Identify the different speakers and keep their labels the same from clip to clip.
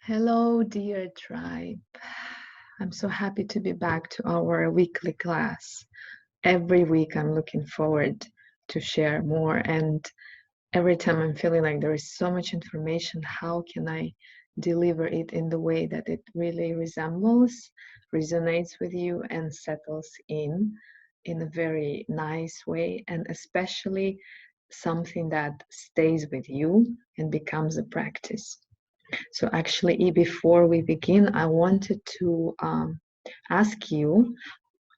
Speaker 1: Hello, dear tribe. I'm so happy to be back to our weekly class. Every week, I'm looking forward to share more. And every time I'm feeling like there is so much information, how can I deliver it in the way that it really resonates with you, and settles in a very nice way, and especially something that stays with you and becomes a practice. So actually, before we begin, I wanted to ask you,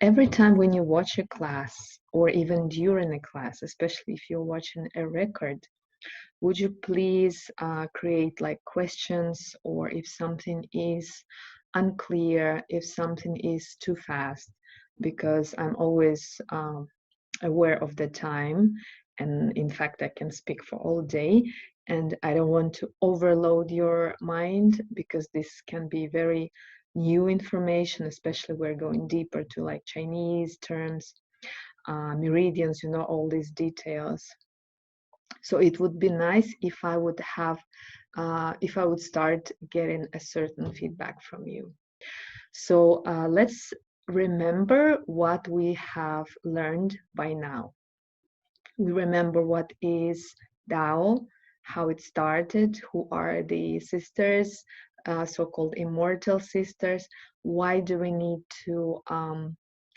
Speaker 1: every time when you watch a class, or even during a class, especially if you're watching a record, would you please create like questions, or if something is unclear, if something is too fast, because I'm always aware of the time, and in fact I can speak for all day, and I don't want to overload your mind, because this can be very new information, especially we're going deeper to like Chinese terms, meridians, all these details. So it would be nice if I would have if I would start getting a certain feedback from you. So let's remember what we have learned by now. We remember what is Tao, how it started, who are the sisters, so-called immortal sisters, why do we need to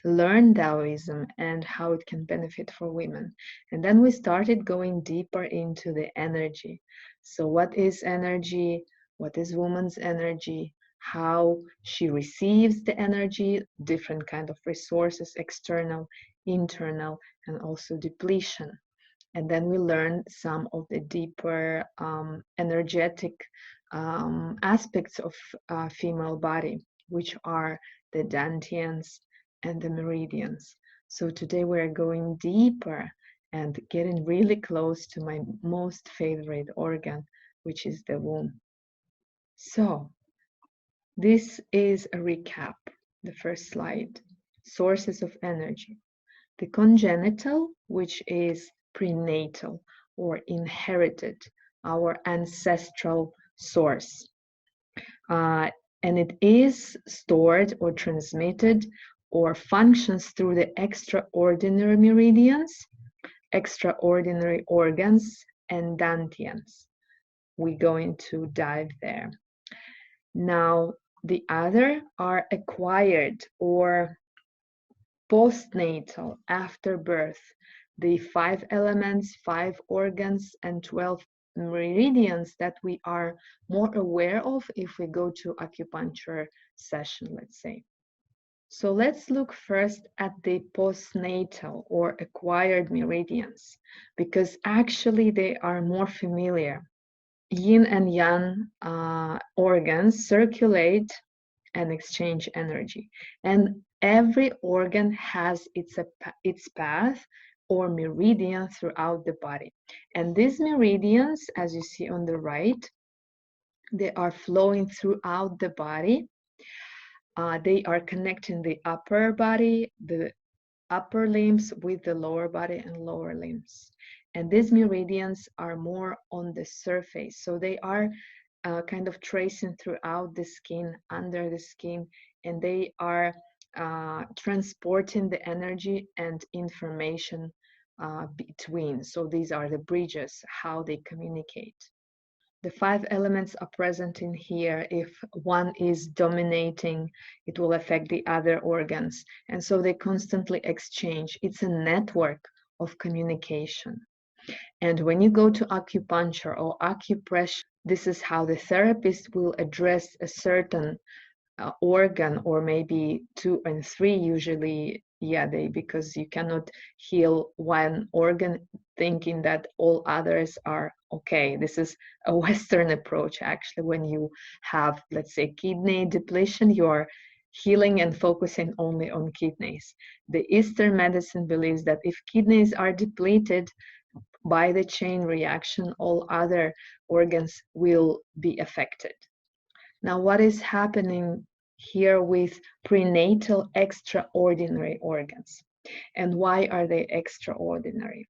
Speaker 1: learn Taoism, and how it can benefit for women. And then we started going deeper into the energy. So what is energy? What is woman's energy? How she receives the energy, different kind of resources, external, internal, and also depletion. And then we learn some of the deeper energetic aspects of female body, which are the dantians and the meridians. So today we're going deeper and getting really close to my most favorite organ, which is the womb. So this is a recap, the first slide. Sources of energy. The congenital, which is prenatal or inherited, our ancestral source. And it is stored or transmitted or functions through the extraordinary meridians, extraordinary organs, and dantians. We're going to dive there. Now, the other are acquired or postnatal, after birth, the 5 elements, 5 organs, and 12 meridians that we are more aware of if we go to acupuncture session, let's say. So let's look first at the postnatal or acquired meridians, because actually they are more familiar. Yin and yang organs circulate and exchange energy, and every organ has its path or meridian throughout the body. And these meridians, as you see on the right, they are flowing throughout the body. They are connecting the upper body, the upper limbs, with the lower body and lower limbs. And these meridians are more on the surface, so they are kind of tracing throughout the skin, under the skin, and they are transporting the energy and information between. So these are the bridges, how they communicate. The 5 elements are present in here. If one is dominating, it will affect the other organs. And so they constantly exchange. It's a network of communication. And when you go to acupuncture or acupressure, this is how the therapist will address a certain organ, or maybe 2 and 3 usually. Yeah, because you cannot heal one organ thinking that all others are okay. This is a Western approach. Actually, when you have, let's say, kidney depletion, you're healing and focusing only on kidneys. The Eastern medicine believes that if kidneys are depleted by the chain reaction, all other organs will be affected. Now, what is happening here with prenatal extraordinary organs? And why are they extraordinary?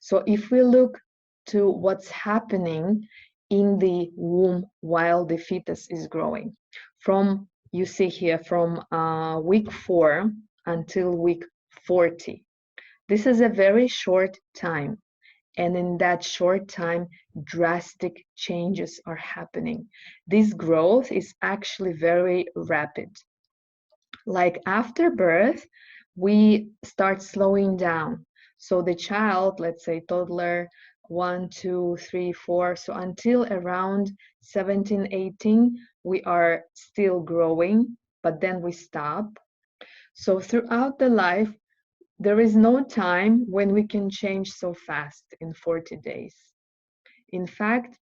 Speaker 1: So if we look to what's happening in the womb while the fetus is growing. From, you see here, from week 4 until week 40. This is a very short time. And in that short time, drastic changes are happening. This growth is actually very rapid. Like after birth, we start slowing down. So the child, let's say toddler, 1, 2, 3, 4, so until around 17, 18, we are still growing, but then we stop. So throughout the life, there is no time when we can change so fast in 40 days. In fact,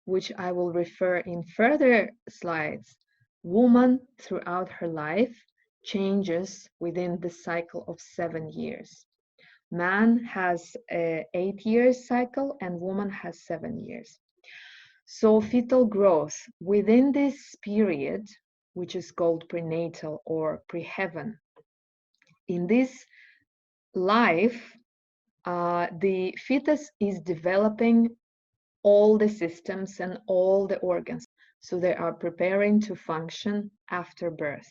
Speaker 1: which I will refer in further slides, woman throughout her life changes within the cycle of 7 years. Man has a 8 years cycle and woman has 7 years. So fetal growth within this period, which is called prenatal or pre-heaven, in this life, the fetus is developing all the systems and all the organs. So they are preparing to function after birth.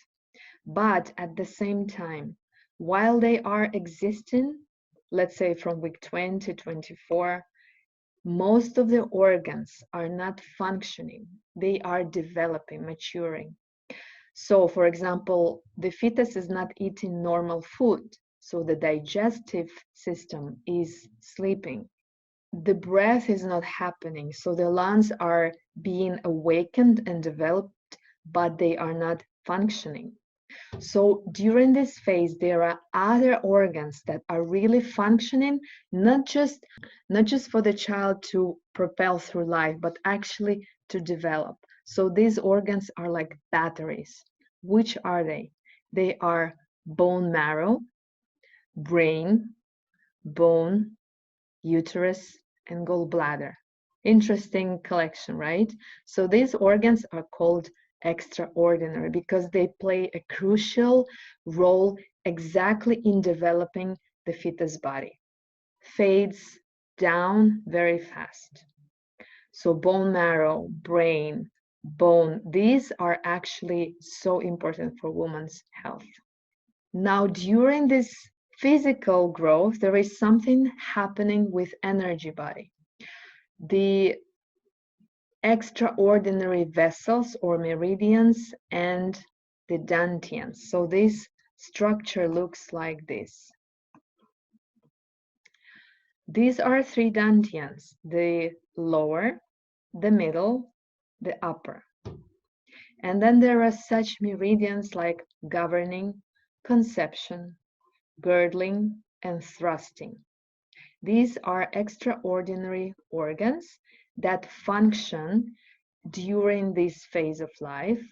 Speaker 1: But at the same time, while they are existing, let's say from week 20, 24, most of the organs are not functioning. They are developing, maturing. So, for example, the fetus is not eating normal food. So the digestive system is sleeping. The breath is not happening. So the lungs are being awakened and developed, but they are not functioning. So during this phase, there are other organs that are really functioning, not just for the child to propel through life, but actually to develop. So these organs are like batteries. Which are they? They are bone marrow, brain, bone, uterus, and gallbladder. Interesting collection, right? So these organs are called extraordinary because they play a crucial role exactly in developing the fetus body. Fades down very fast. So bone marrow, brain, bone, these are actually so important for women's health. Now, during this physical growth, there is something happening with energy body. The extraordinary vessels or meridians and the dantians. So this structure looks like this. These are 3 dantians, the lower, the middle, the upper. And then there are such meridians like governing, conception, girdling, and thrusting. These are extraordinary organs that function during this phase of life.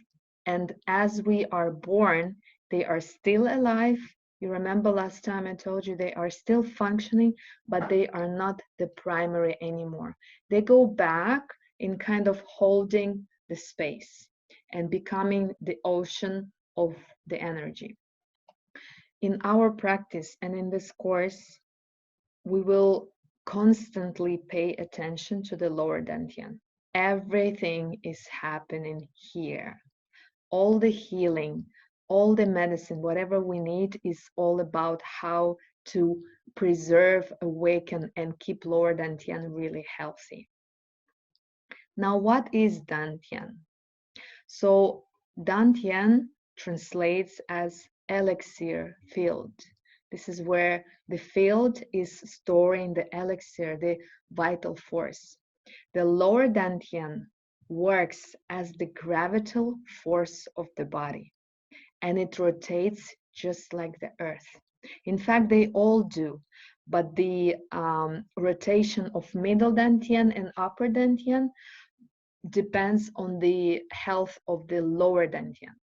Speaker 1: And as we are born, they are still alive. You remember last time I told you they are still functioning, but they are not the primary anymore. They go back in kind of holding the space and becoming the ocean of the energy. In our practice and in this course, we will constantly pay attention to the lower dantian. Everything is happening here. All the healing, all the medicine, whatever we need is all about how to preserve, awaken, and keep lower dantian really healthy. Now, what is dantian? So dantian translates as elixir field. This is where the field is storing the elixir, the vital force. The lower dantian works as the gravitational force of the body, and it rotates just like the earth. In fact, they all do, but the rotation of middle dantian and upper dantian depends on the health of the lower dantian.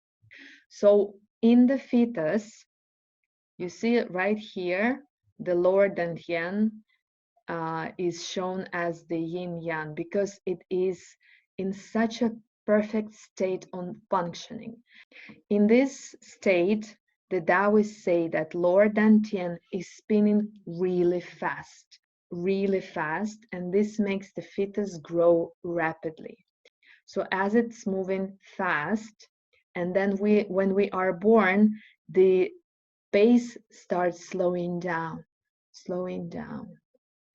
Speaker 1: So in the fetus, you see it right here, the lower dantian is shown as the yin-yang because it is in such a perfect state on functioning. In this state, the Taoists say that lower dantian is spinning really fast. really fast, and this makes the fetus grow rapidly. So as it's moving fast, and then when we are born, the pace starts slowing down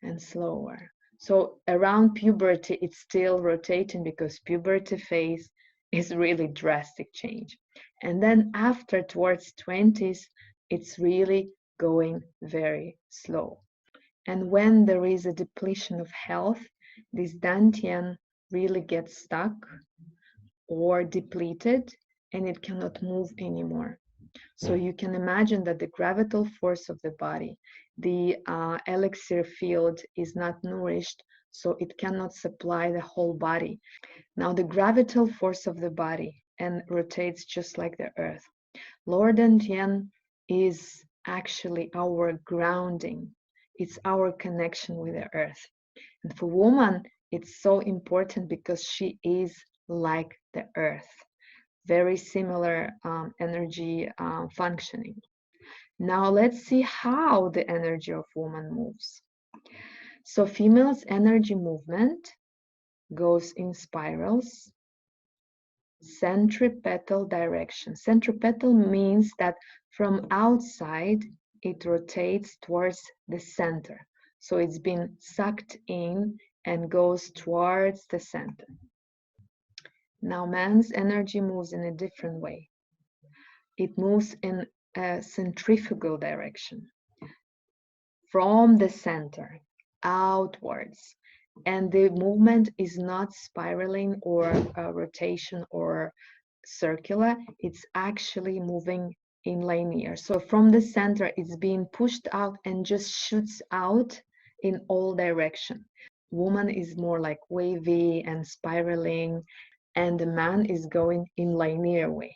Speaker 1: and slower. So around puberty, it's still rotating because puberty phase is really drastic change. And then after towards 20s, it's really going very slow. And when there is a depletion of health, this dantian really gets stuck or depleted, and it cannot move anymore. So you can imagine that the gravital force of the body, the elixir field is not nourished, so it cannot supply the whole body. Now the gravital force of the body and rotates just like the earth. Lower dantian is actually our grounding. It's our connection with the earth. And for woman, it's so important because she is like the earth. Very similar energy functioning. Now let's see how the energy of woman moves. So female's energy movement goes in spirals, centripetal direction. Centripetal means that from outside it rotates towards the center. So it's been sucked in and goes towards the center. Now man's energy moves in a different way. It moves in a centrifugal direction from the center outwards. And the movement is not spiraling or rotation or circular, it's actually moving in linear. So from the center, it's being pushed out and just shoots out in all direction. Woman is more like wavy and spiraling, and the man is going in linear way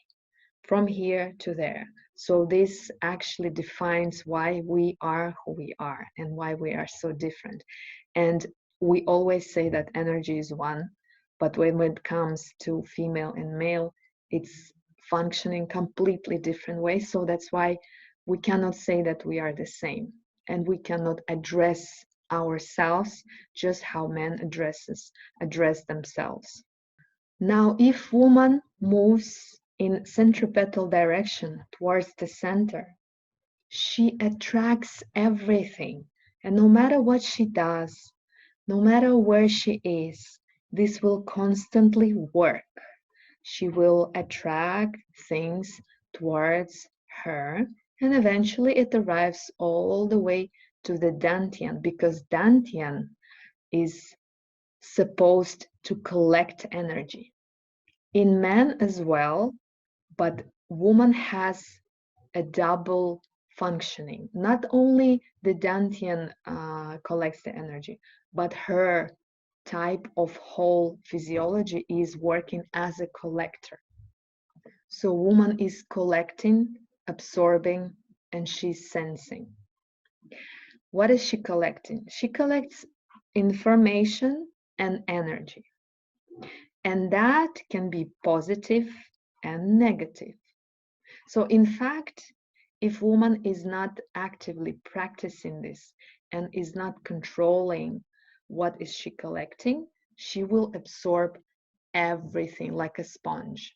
Speaker 1: from here to there. So this actually defines why we are who we are and why we are so different. And we always say that energy is one, but when it comes to female and male, it's functioning completely different ways. So that's why we cannot say that we are the same, and we cannot address ourselves just how men address themselves. Now, if woman moves in centripetal direction towards the center, she attracts everything. And no matter what she does, no matter where she is, this will constantly work. She will attract things towards her, and eventually it arrives all the way to the dantian, because dantian is supposed to collect energy. In men as well, but woman has a double functioning. Not only the dantian collects the energy, but her type of whole physiology is working as a collector. So woman is collecting, absorbing, and she's sensing. What is she collecting? She collects information and energy. And that can be positive and negative. So in fact, if woman is not actively practicing this and is not controlling what is she collecting, she will absorb everything like a sponge.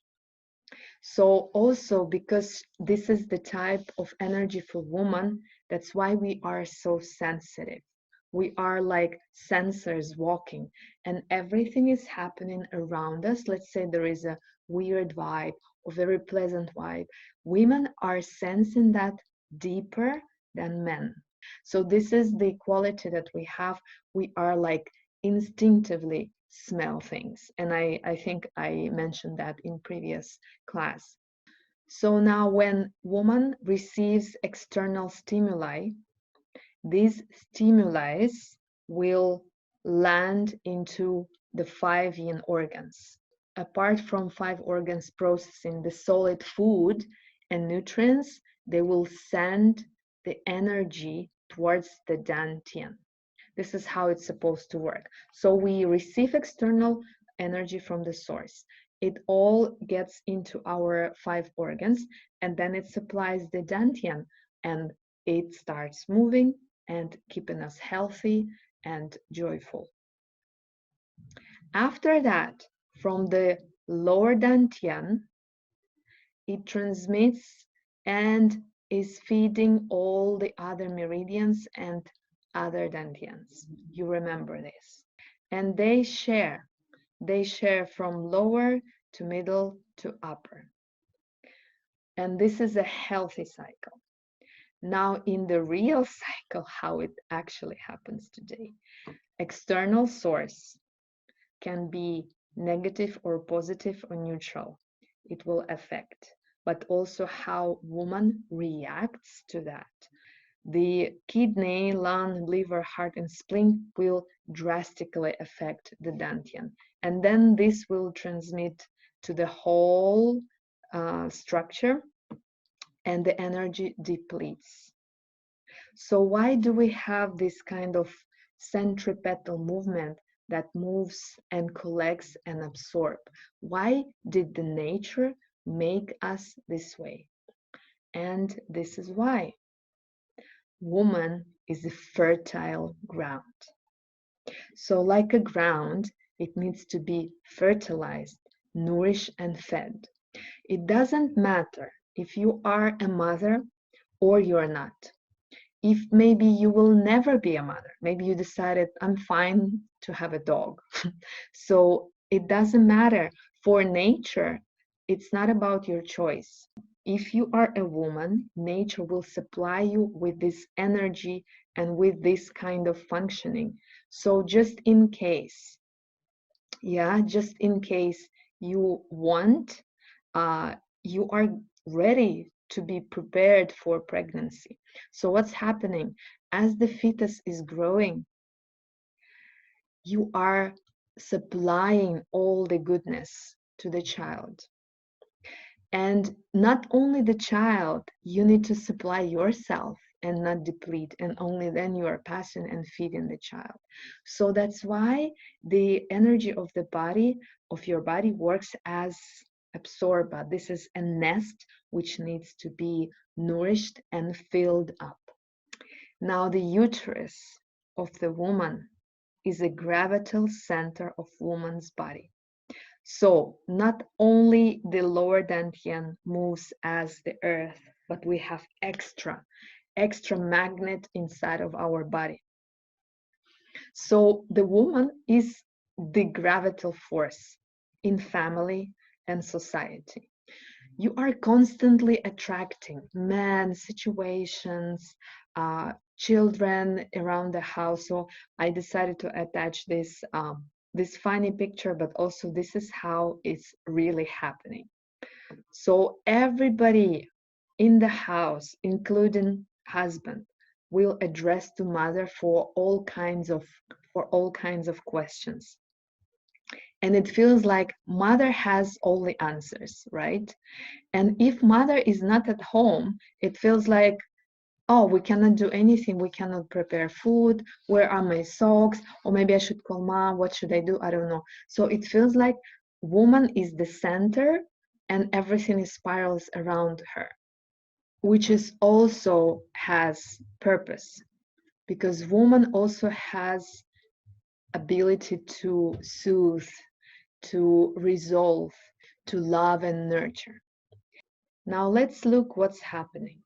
Speaker 1: So also because this is the type of energy for woman, that's why we are so sensitive. We are like sensors walking, and everything is happening around us. Let's say there is a weird vibe or very pleasant vibe. Women are sensing that deeper than men. So this is the quality that we have. We are like instinctively smell things. And I think I mentioned that in previous class. So now when woman receives external stimuli, these stimuli will land into the 5 yin organs. Apart from 5 organs processing the solid food and nutrients, they will send the energy towards the dantian. This is how it's supposed to work. So we receive external energy from the source. It all gets into our 5 organs, and then it supplies the dantian, and it starts moving and keeping us healthy and joyful. After that, from the lower dantian, it transmits and is feeding all the other meridians and other dantians. You remember this. And they share from lower to middle to upper. And this is a healthy cycle. Now, in the real cycle, how it actually happens today, external source can be negative or positive or neutral. It will affect, but also how woman reacts to that. The kidney, lung, liver, heart, and spleen will drastically affect the dantian. And then this will transmit to the whole structure, and the energy depletes. So why do we have this kind of centripetal movement that moves and collects and absorbs? Why did the nature make us this way? And this is why. Woman is a fertile ground. So like a ground, it needs to be fertilized, nourished, and fed. It doesn't matter if you are a mother or you're not. If maybe you will never be a mother, maybe you decided, I'm fine to have a dog. So it doesn't matter. For nature, it's not about your choice. If you are a woman, nature will supply you with this energy and with this kind of functioning. So just in case, just in case you want, you are ready to be prepared for pregnancy. So what's happening? As the fetus is growing, you are supplying all the goodness to the child. And not only the child, you need to supply yourself and not deplete, and only then you are passing and feeding the child. So that's why the energy of the body, of your body, works as absorba. This is a nest which needs to be nourished and filled up. Now the uterus of the woman is a gravitational center of woman's body. So not only the lower dantian moves as the earth, but we have extra magnet inside of our body. So the woman is the gravitational force in family and society. You are constantly attracting men, situations, children around the house. So I decided to attach this this funny picture, but also this is how it's really happening. So everybody in the house, including husband, will address to mother for all kinds of questions. And it feels like mother has all the answers, right? And if mother is not at home, it feels like, oh, we cannot do anything. We cannot prepare food. Where are my socks? Or maybe I should call mom. What should I do? I don't know. So it feels like woman is the center and everything spirals around her, which is also has purpose, because woman also has ability to soothe, to resolve, to love and nurture. Now let's look what's happening.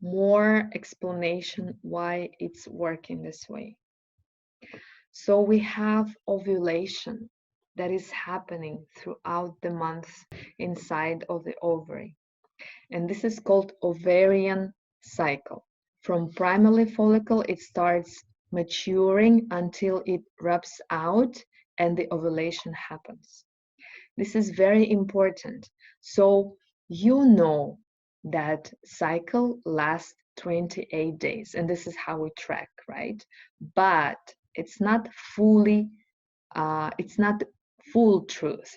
Speaker 1: More explanation why it's working this way. So we have ovulation that is happening throughout the months inside of the ovary. And this is called ovarian cycle. From primary follicle, it starts maturing until it rubs out and the ovulation happens. This is very important. So you know that cycle lasts 28 days, and this is how we track, right? But it's not fully, it's not full truth,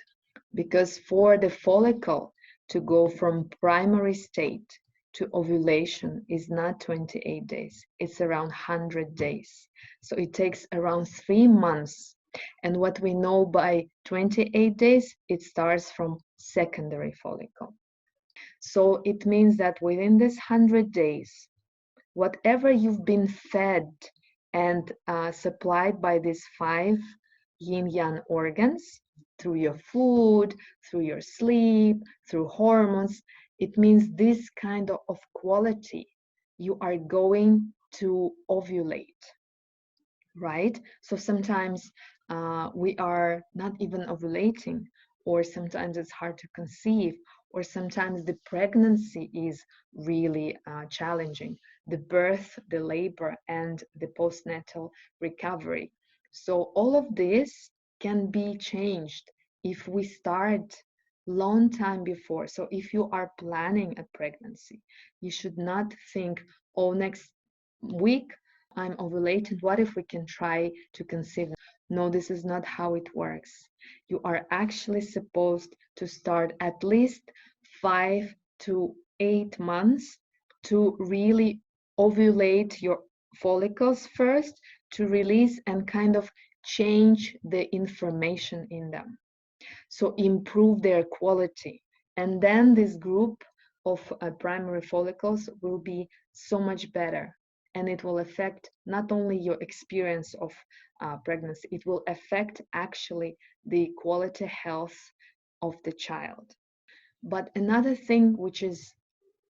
Speaker 1: because for the follicle to go from primary state to ovulation is not 28 days, it's around 100 days. So it takes around 3 months. And what we know by 28 days, it starts from secondary follicle. So it means that within this 100 days, whatever you've been fed and supplied by these 5 yin-yang organs through your food, through your sleep, through hormones. It means this kind of quality you are going to ovulate, right? So sometimes we are not even ovulating, or sometimes it's hard to conceive, or sometimes the pregnancy is really challenging, the birth, the labor, and the postnatal recovery. So all of this can be changed if we start long time before. So if you are planning a pregnancy, you should not think, oh, next week I'm ovulating, what if we can try to conceive? No, this is not how it works. You are actually supposed to start at least 5 to 8 months to really ovulate your follicles first, to release and kind of change the information in them. So improve their quality. And then this group of primary follicles will be so much better. And it will affect not only your experience of pregnancy, it will affect actually the quality health of the child. But another thing which is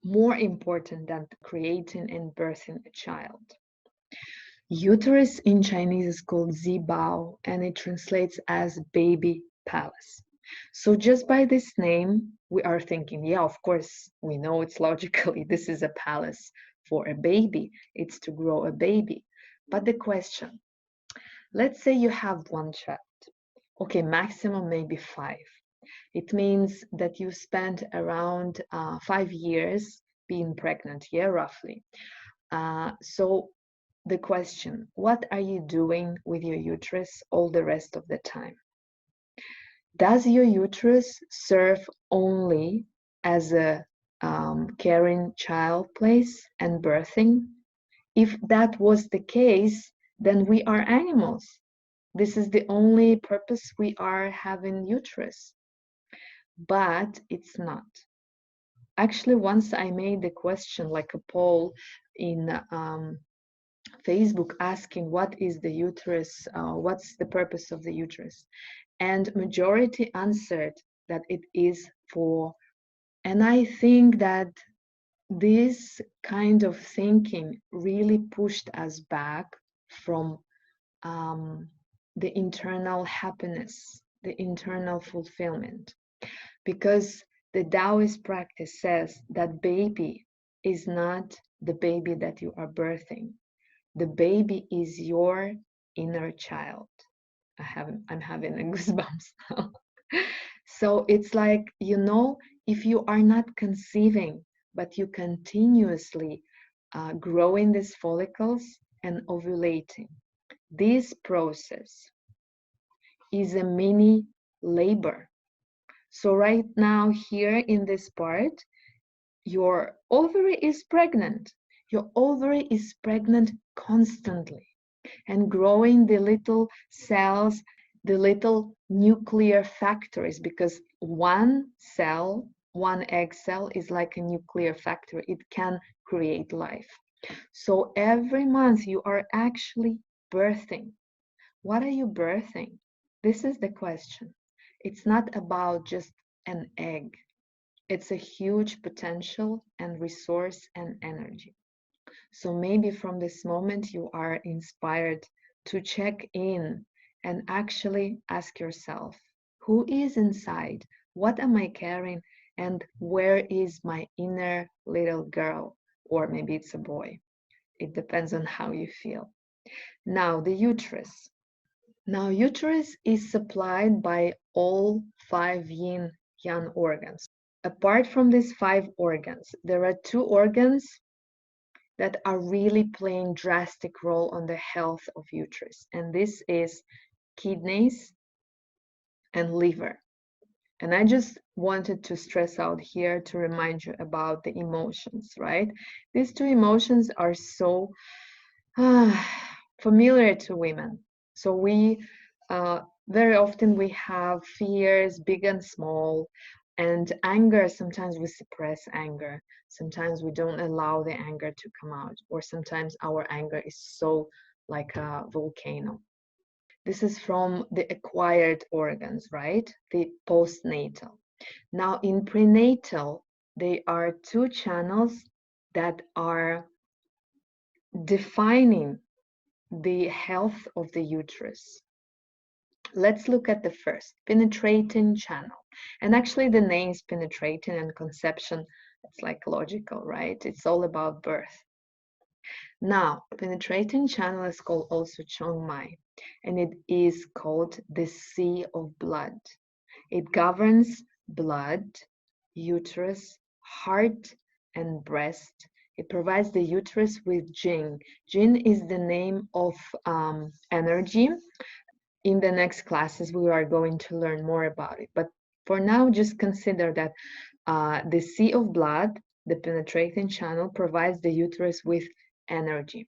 Speaker 1: more important than creating and birthing a child. Uterus in Chinese is called Zibao, and it translates as baby palace. So just by this name, we are thinking, yeah, of course, we know it's logically this is a palace for a baby. It's to grow a baby. But the question, let's say you have one child. Okay, maximum maybe 5. It means that you spent around 5 years being pregnant, yeah, roughly. So the question, what are you doing with your uterus all the rest of the time? Does your uterus serve only as a caring child place and birthing? If that was the case, then we are animals. This is the only purpose we are having uterus. But it's not. Actually, once I made the question like a poll in Facebook asking what is the uterus, what's the purpose of the uterus? And majority answered that it is for, and I think that this kind of thinking really pushed us back from the internal happiness, the internal fulfillment, because the Taoist practice says that baby is not the baby that you are birthing. The baby is your inner child. I'm having a goosebumps now. So it's like, if you are not conceiving, but you continuously growing these follicles and ovulating, this process is a mini labor. So right now here in this part, your ovary is pregnant. Your ovary is pregnant constantly and growing the little cells, the little nuclear factories, because one cell, one egg cell is like a nuclear factory. It can create life. So every month you are actually birthing. What are you birthing? This is the question. It's not about just an egg. It's a huge potential and resource and energy. So maybe from this moment you are inspired to check in and actually ask yourself, who is inside? What am I carrying? And where is my inner little girl? Or maybe it's a boy. It depends on how you feel. Now, the uterus. Now, uterus is supplied by all 5 yin yang organs. Apart from these 5 organs, there are 2 organs that are really playing drastic role on the health of uterus, and this is kidneys and liver. And I just wanted to stress out here to remind you about the emotions, right? These 2 emotions are so familiar to women. So we very often we have fears, big and small, and anger. Sometimes we suppress anger. Sometimes we don't allow the anger to come out, or sometimes our anger is so like a volcano. This is from the acquired organs, right? The postnatal. Now in prenatal, there are two channels that are defining the health of the uterus. Let's look at the first, penetrating channel. And actually the names penetrating and conception, it's like logical, right? It's all about birth. Now, penetrating channel is called also Chong Mai, and it is called the sea of blood. It governs blood, uterus, heart, and breast. It provides the uterus with Jing. Jing is the name of energy. In the next classes, we are going to learn more about it. But for now, just consider that the sea of blood, the penetrating channel, provides the uterus with energy,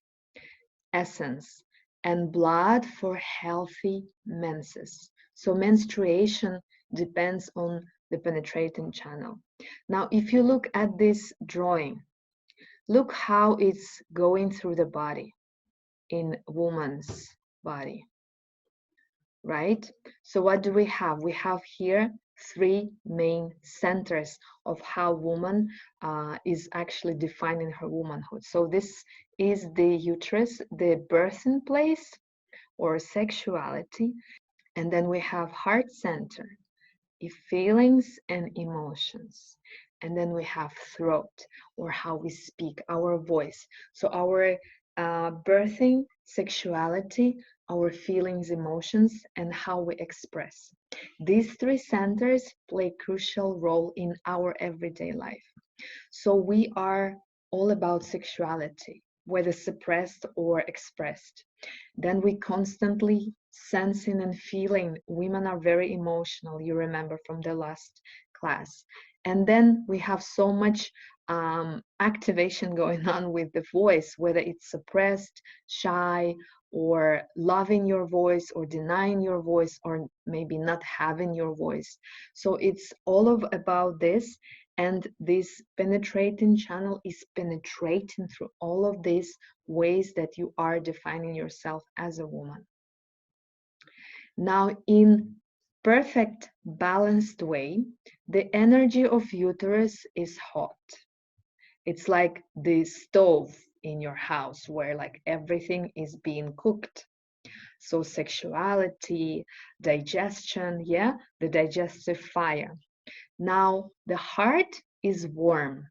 Speaker 1: essence, and blood for healthy menses. So menstruation depends on the penetrating channel. Now, if you look at this drawing, look how it's going through the body in woman's body, right? So what do we have? We have here three main centers of how woman is actually defining her womanhood. So this is the uterus, the birthing place or sexuality. And then we have heart center, feelings and emotions. And then we have throat, or how we speak, our voice. So our birthing, sexuality, our feelings, emotions, and how we express. These three centers play a crucial role in our everyday life. So we are all about sexuality, whether suppressed or expressed. Then we constantly sensing and feeling. Women are very emotional, you remember from the last class. And then we have so much activation going on with the voice, whether it's suppressed, shy, or loving your voice, or denying your voice, or maybe not having your voice. So it's all about this. And this penetrating channel is penetrating through all of these ways that you are defining yourself as a woman. Now, in perfect balanced way, the energy of uterus is hot. It's like the stove in your house where like everything is being cooked. So sexuality, digestion, yeah, the digestive fire. Now, the heart is warm.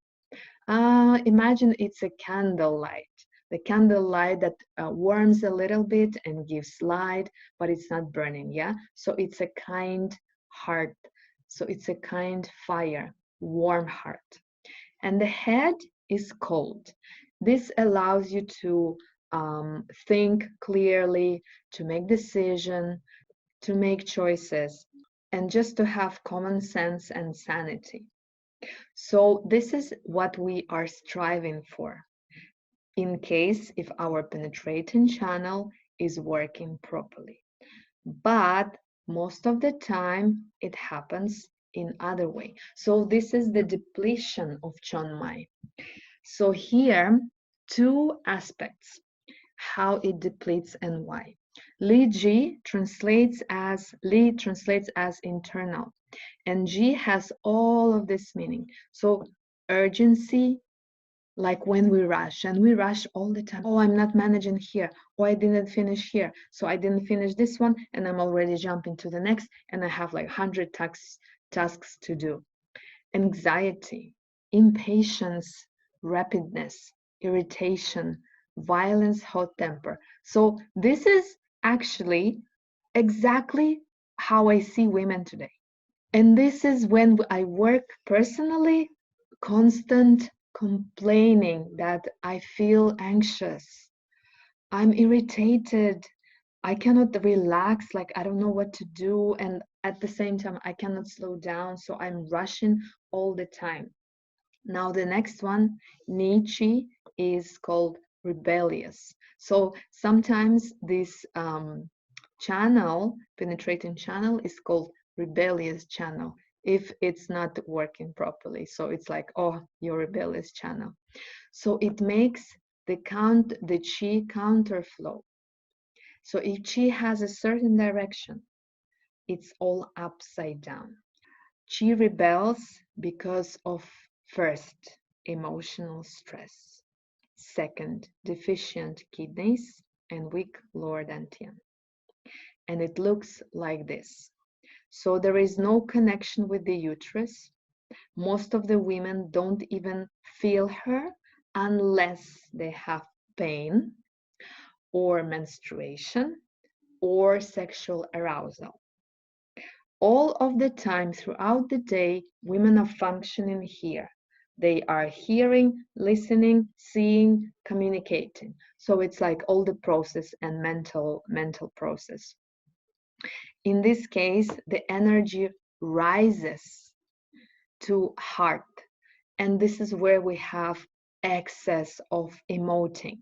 Speaker 1: Imagine it's a candlelight. The candlelight that warms a little bit and gives light, but it's not burning, yeah? So it's a kind heart. So it's a kind fire, warm heart. And the head is cold. This allows you to think clearly, to make decisions, to make choices, and just to have common sense and sanity. So this is what we are striving for in case if our penetrating channel is working properly. But most of the time it happens in other way. So this is the depletion of Chon Mai. So here, two aspects, how it depletes and why. Li translates as internal, and G has all of this meaning. So urgency, like when we rush, and we rush all the time. Oh, I'm not managing here. Oh, I didn't finish here. So I didn't finish this one, and I'm already jumping to the next, and I have like 100 tasks to do. Anxiety, impatience, rapidness, irritation, violence, hot temper. So this is actually exactly how I see women today. And this is when I work personally, constant complaining that I feel anxious, I'm irritated, I cannot relax, like I don't know what to do. And at the same time, I cannot slow down. So I'm rushing all the time. Now, the next one, Nietzsche, is called rebellious. So sometimes this channel, penetrating channel, is called rebellious channel if it's not working properly. So it's like, oh, your rebellious channel. So it makes the chi counterflow. So if chi has a certain direction, it's all upside down. Chi rebels because of, first, emotional stress, second, deficient kidneys and weak lower dantian. And it looks like this. So there is no connection with the uterus. Most of the women don't even feel her unless they have pain or menstruation or sexual arousal. All of the time throughout the day, women are functioning here. They are hearing, listening, seeing, communicating. So it's like all the process and mental process. In this case, the energy rises to heart. And this is where we have excess of emoting.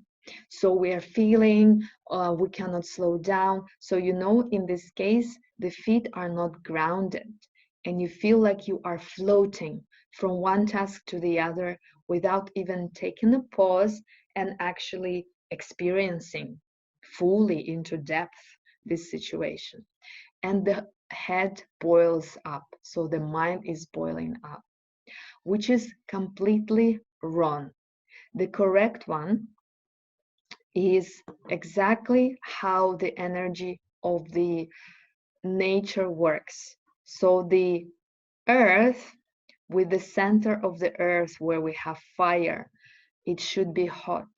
Speaker 1: So we are feeling, we cannot slow down. So, you know, in this case, the feet are not grounded and you feel like you are floating from one task to the other without even taking a pause and actually experiencing fully into depth this situation. And the head boils up. So the mind is boiling up, which is completely wrong. The correct one is exactly how the energy of the nature works. So the earth, with the center of the earth where we have fire, it should be hot.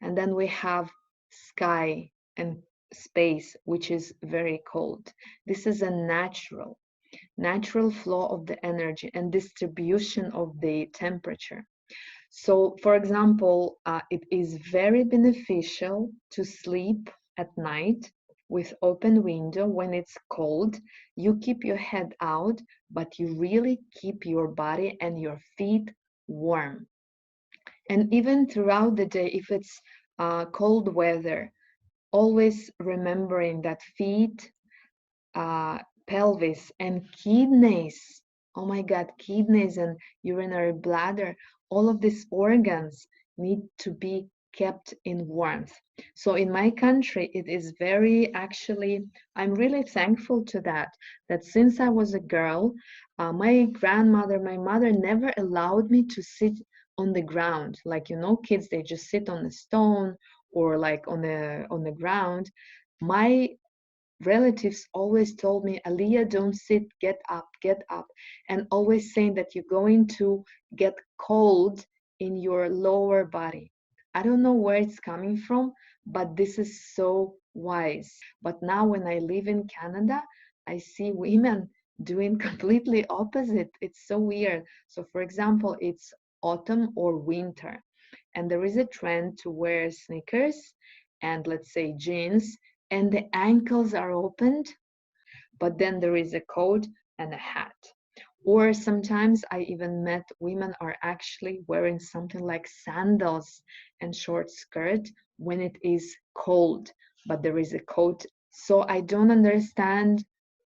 Speaker 1: And then we have sky and space, which is very cold. This is a natural flow of the energy and distribution of the temperature. So, for example, it is very beneficial to sleep at night with open window when it's cold. You keep your head out, but you really keep your body and your feet warm. And even throughout the day, if it's cold weather, always remembering that feet, pelvis, and kidneys. Oh my God, kidneys and urinary bladder, all of these organs need to be kept in warmth. So in my country, it is very actually, I'm really thankful to that since I was a girl, my grandmother, my mother never allowed me to sit on the ground. Like, you know, kids, they just sit on a stone or like on the ground. My relatives always told me, Aliyah, don't sit, get up, and always saying that you're going to get cold in your lower body. I don't know where it's coming from, but this is so wise. But now when I live in Canada, I see women doing completely opposite. It's so weird. So for example, it's autumn or winter, and there is a trend to wear sneakers and, let's say, jeans, and the ankles are opened, but then there is a coat and a hat. Or sometimes I even met women are actually wearing something like sandals and short skirt when it is cold, but there is a coat. So I don't understand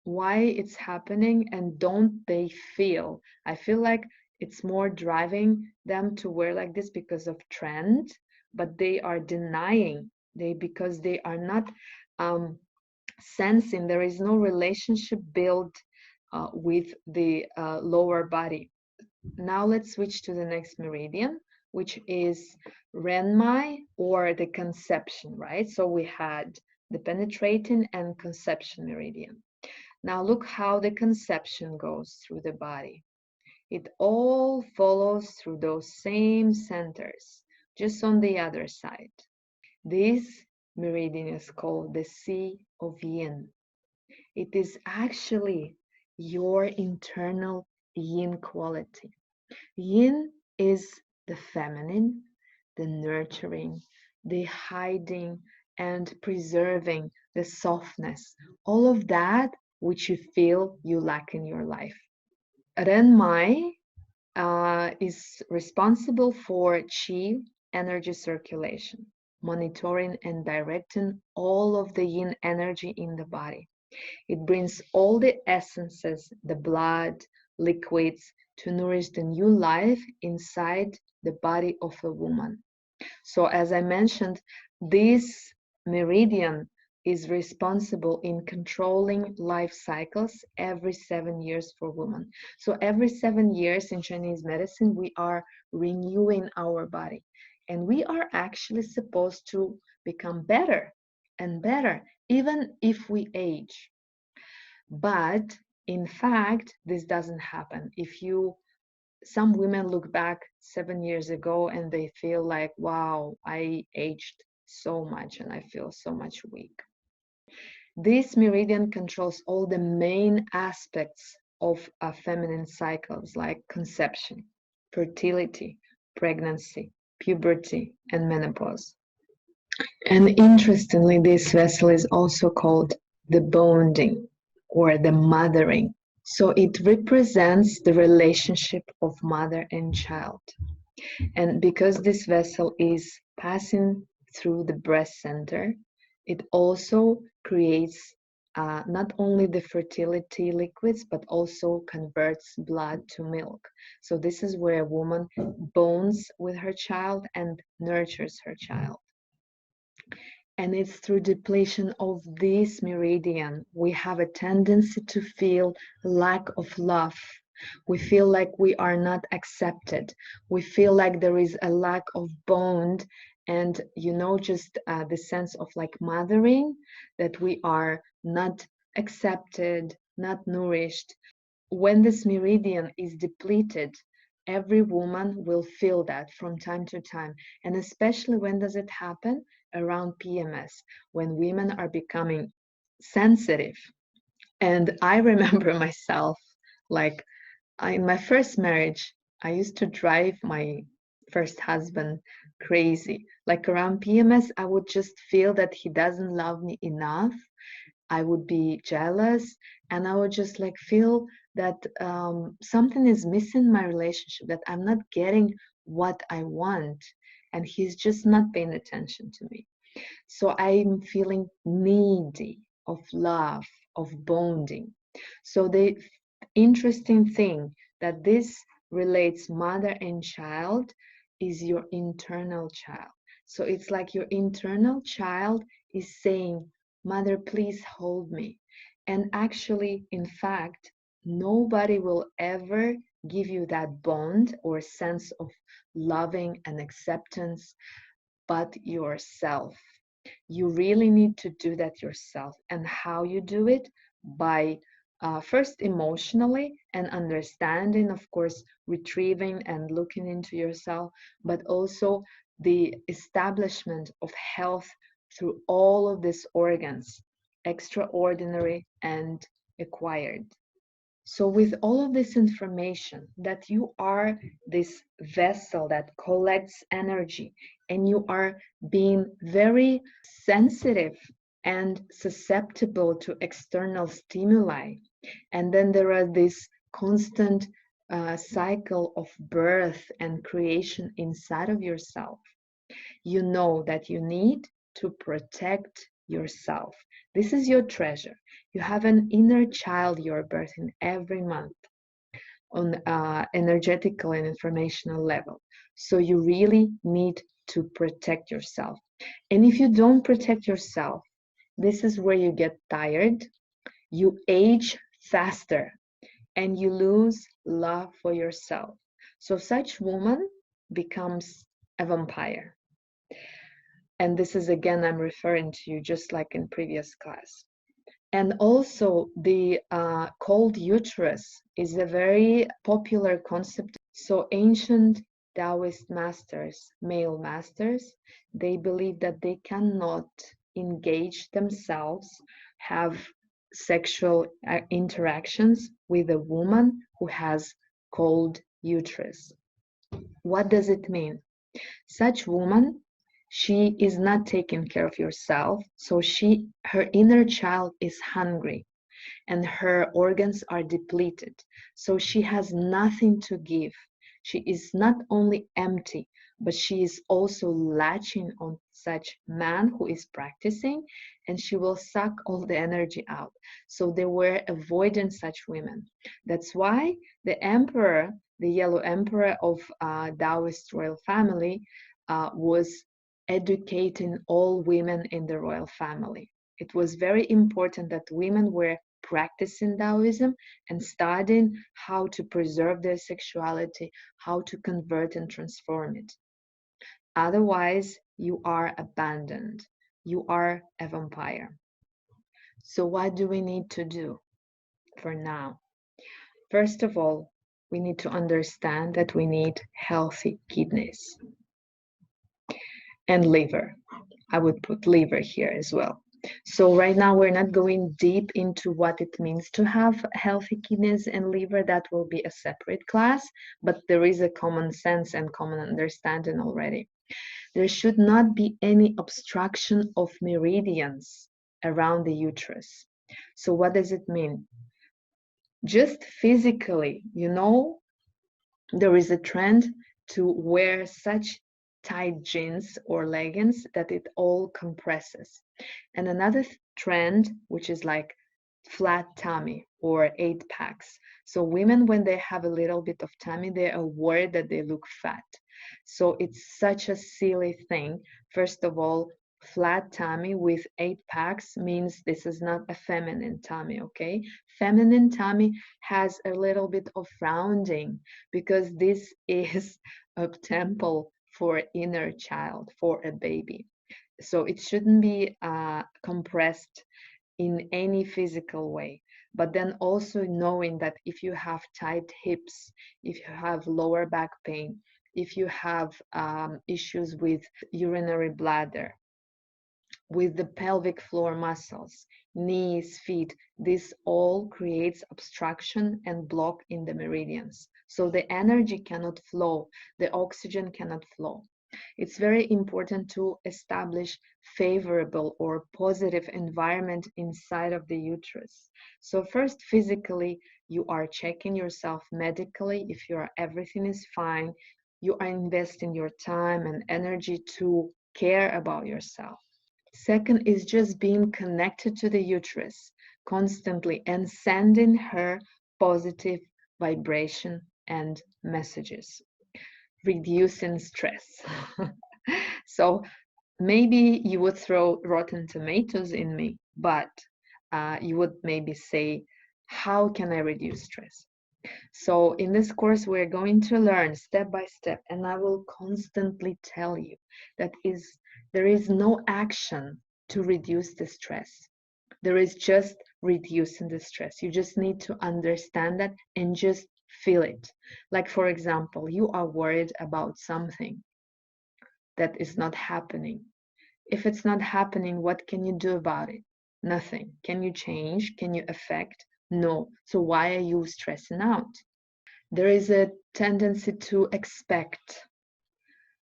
Speaker 1: why it's happening, and don't they feel? I feel like it's more driving them to wear like this because of trend, but they are denying because they are not sensing, there is no relationship built with the lower body. Now let's switch to the next meridian, which is Renmai, or the conception, right? So we had the penetrating and conception meridian. Now look how the conception goes through the body. It all follows through those same centers, just on the other side. This meridian is called the Sea of Yin. It is actually your internal yin quality. Yin is the feminine, the nurturing, the hiding and preserving, the softness, all of that which you feel you lack in your life. Renmai is responsible for chi energy circulation, monitoring and directing all of the yin energy in the body. It brings all the essences, the blood, liquids, to nourish the new life inside the body of a woman. So as I mentioned, this meridian is responsible in controlling life cycles every 7 years for women. So every 7 years in Chinese medicine, we are renewing our body. And we are actually supposed to become better and better, even if we age. But in fact, this doesn't happen. Some women look back 7 years ago and they feel like, wow, I aged so much and I feel so much weak. This meridian controls all the main aspects of feminine cycles like conception, fertility, pregnancy, puberty, and menopause. And interestingly, this vessel is also called the bonding or the mothering. So it represents the relationship of mother and child. And because this vessel is passing through the breast center, it also creates not only the fertility liquids, but also converts blood to milk. So this is where a woman bonds with her child and nurtures her child. And it's through depletion of this meridian, we have a tendency to feel lack of love. We feel like we are not accepted. We feel like there is a lack of bond and, just the sense of like mothering, that we are not accepted, not nourished. When this meridian is depleted, every woman will feel that from time to time. And especially when does it happen? Around PMS, when women are becoming sensitive. And I remember myself, like in my first marriage, I used to drive my first husband crazy. Like around PMS, I would just feel that he doesn't love me enough. I would be jealous and I would just like feel that something is missing in my relationship, that I'm not getting what I want and he's just not paying attention to me. So I'm feeling needy of love, of bonding. So the interesting thing that this relates mother and child is your internal child. So it's like your internal child is saying, Mother, please hold me. And actually, in fact, nobody will ever give you that bond or sense of loving and acceptance but yourself. You really need to do that yourself. And how you do it? By first emotionally and understanding, of course, retrieving and looking into yourself, but also the establishment of health through all of these organs, extraordinary and acquired. So with all of this information that you are this vessel that collects energy and you are being very sensitive and susceptible to external stimuli, and then there are this constant cycle of birth and creation inside of yourself, you know that you need to protect yourself. This is your treasure. You have an inner child you're birthing every month on energetical and informational level. So you really need to protect yourself. And if you don't protect yourself, this is where you get tired, you age faster, and you lose love for yourself. So such woman becomes a vampire. And this is again, I'm referring to you just like in previous class. And also the cold uterus is a very popular concept. So ancient Taoist masters, male masters, they believe that they cannot engage themselves, have sexual interactions with a woman who has cold uterus. What does it mean? Such woman, she is not taking care of herself, so her inner child is hungry and her organs are depleted, so she has nothing to give. She is not only empty, but she is also latching on such man who is practicing, and she will suck all the energy out. So they were avoiding such women. That's why the emperor, the yellow emperor of Taoist royal family, was educating all women in the royal family. It was very important that women were practicing Taoism and studying how to preserve their sexuality, how to convert and transform it. Otherwise, you are abandoned. You are a vampire. So what do we need to do for now? First of all, we need to understand that we need healthy kidneys and liver. I would put liver here as well. So right now we're not going deep into what it means to have healthy kidneys and liver. That will be a separate class, but there is a common sense and common understanding already. There should not be any obstruction of meridians around the uterus. So what does it mean? Just physically, there is a trend to wear such tight jeans or leggings that it all compresses. And another trend, which is like flat tummy or 8-packs. So women, when they have a little bit of tummy, they are worried that they look fat. So it's such a silly thing. First of all, flat tummy with 8-packs means this is not a feminine tummy, okay? Feminine tummy has a little bit of rounding because this is a temple for inner child, for a baby. So it shouldn't be compressed in any physical way. But then also knowing that if you have tight hips, if you have lower back pain, if you have issues with urinary bladder, with the pelvic floor muscles, knees, feet, this all creates obstruction and block in the meridians. So the energy cannot flow, the oxygen cannot flow. It's very important to establish favorable or positive environment inside of the uterus. So first, physically, you are checking yourself medically. If everything is fine, you are investing your time and energy to care about yourself. Second is just being connected to the uterus constantly and sending her positive vibration and messages, reducing stress. So maybe you would throw rotten tomatoes in me, but you would maybe say, how can I reduce stress? So in this course, we're going to learn step by step, and I will constantly tell you that there is no action to reduce the stress. There is just reducing the stress. You just need to understand that and just feel it. Like, for example, you are worried about something that is not happening. If it's not happening, what can you do about it? Nothing. Can you change? Can you affect? No. So why are you stressing out? There is a tendency to expect.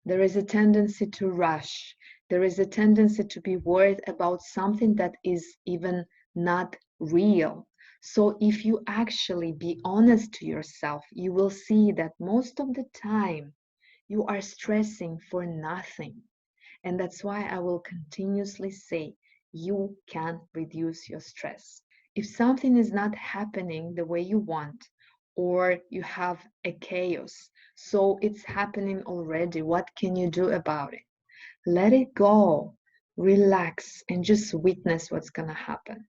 Speaker 1: There is a tendency to rush. There is a tendency to be worried about something that is even not real. So if you actually be honest to yourself, you will see that most of the time you are stressing for nothing. And that's why I will continuously say you can reduce your stress. If something is not happening the way you want, or you have a chaos, so it's happening already, what can you do about it? Let it go, relax, and just witness what's going to happen.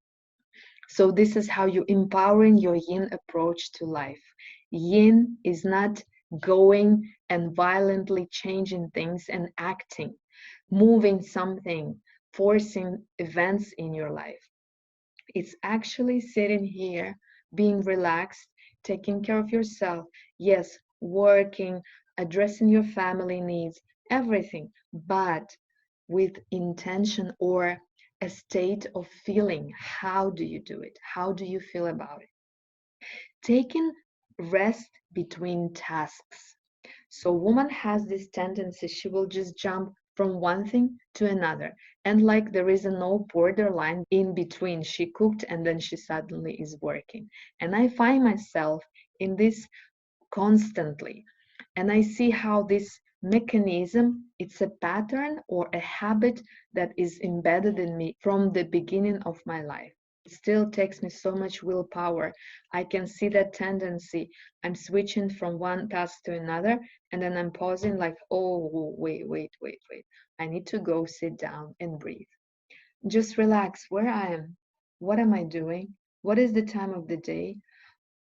Speaker 1: So this is how you empowering your yin approach to life. Yin is not going and violently changing things and acting, moving something, forcing events in your life. It's actually sitting here, being relaxed, taking care of yourself, yes, working, addressing your family needs, everything, but with intention or a state of feeling. How do you do it? How do you feel about it? Taking rest between tasks. So woman has this tendency, she will just jump from one thing to another. And like there is no borderline in between. She cooked and then she suddenly is working. And I find myself in this constantly. And I see how this mechanism, it's a pattern or a habit that is embedded in me from the beginning of my life. It still takes me so much willpower. I can see that tendency. I'm switching from one task to another, and then I'm pausing like, oh, wait. I need to go sit down and breathe. Just relax where I am. What am I doing? What is the time of the day?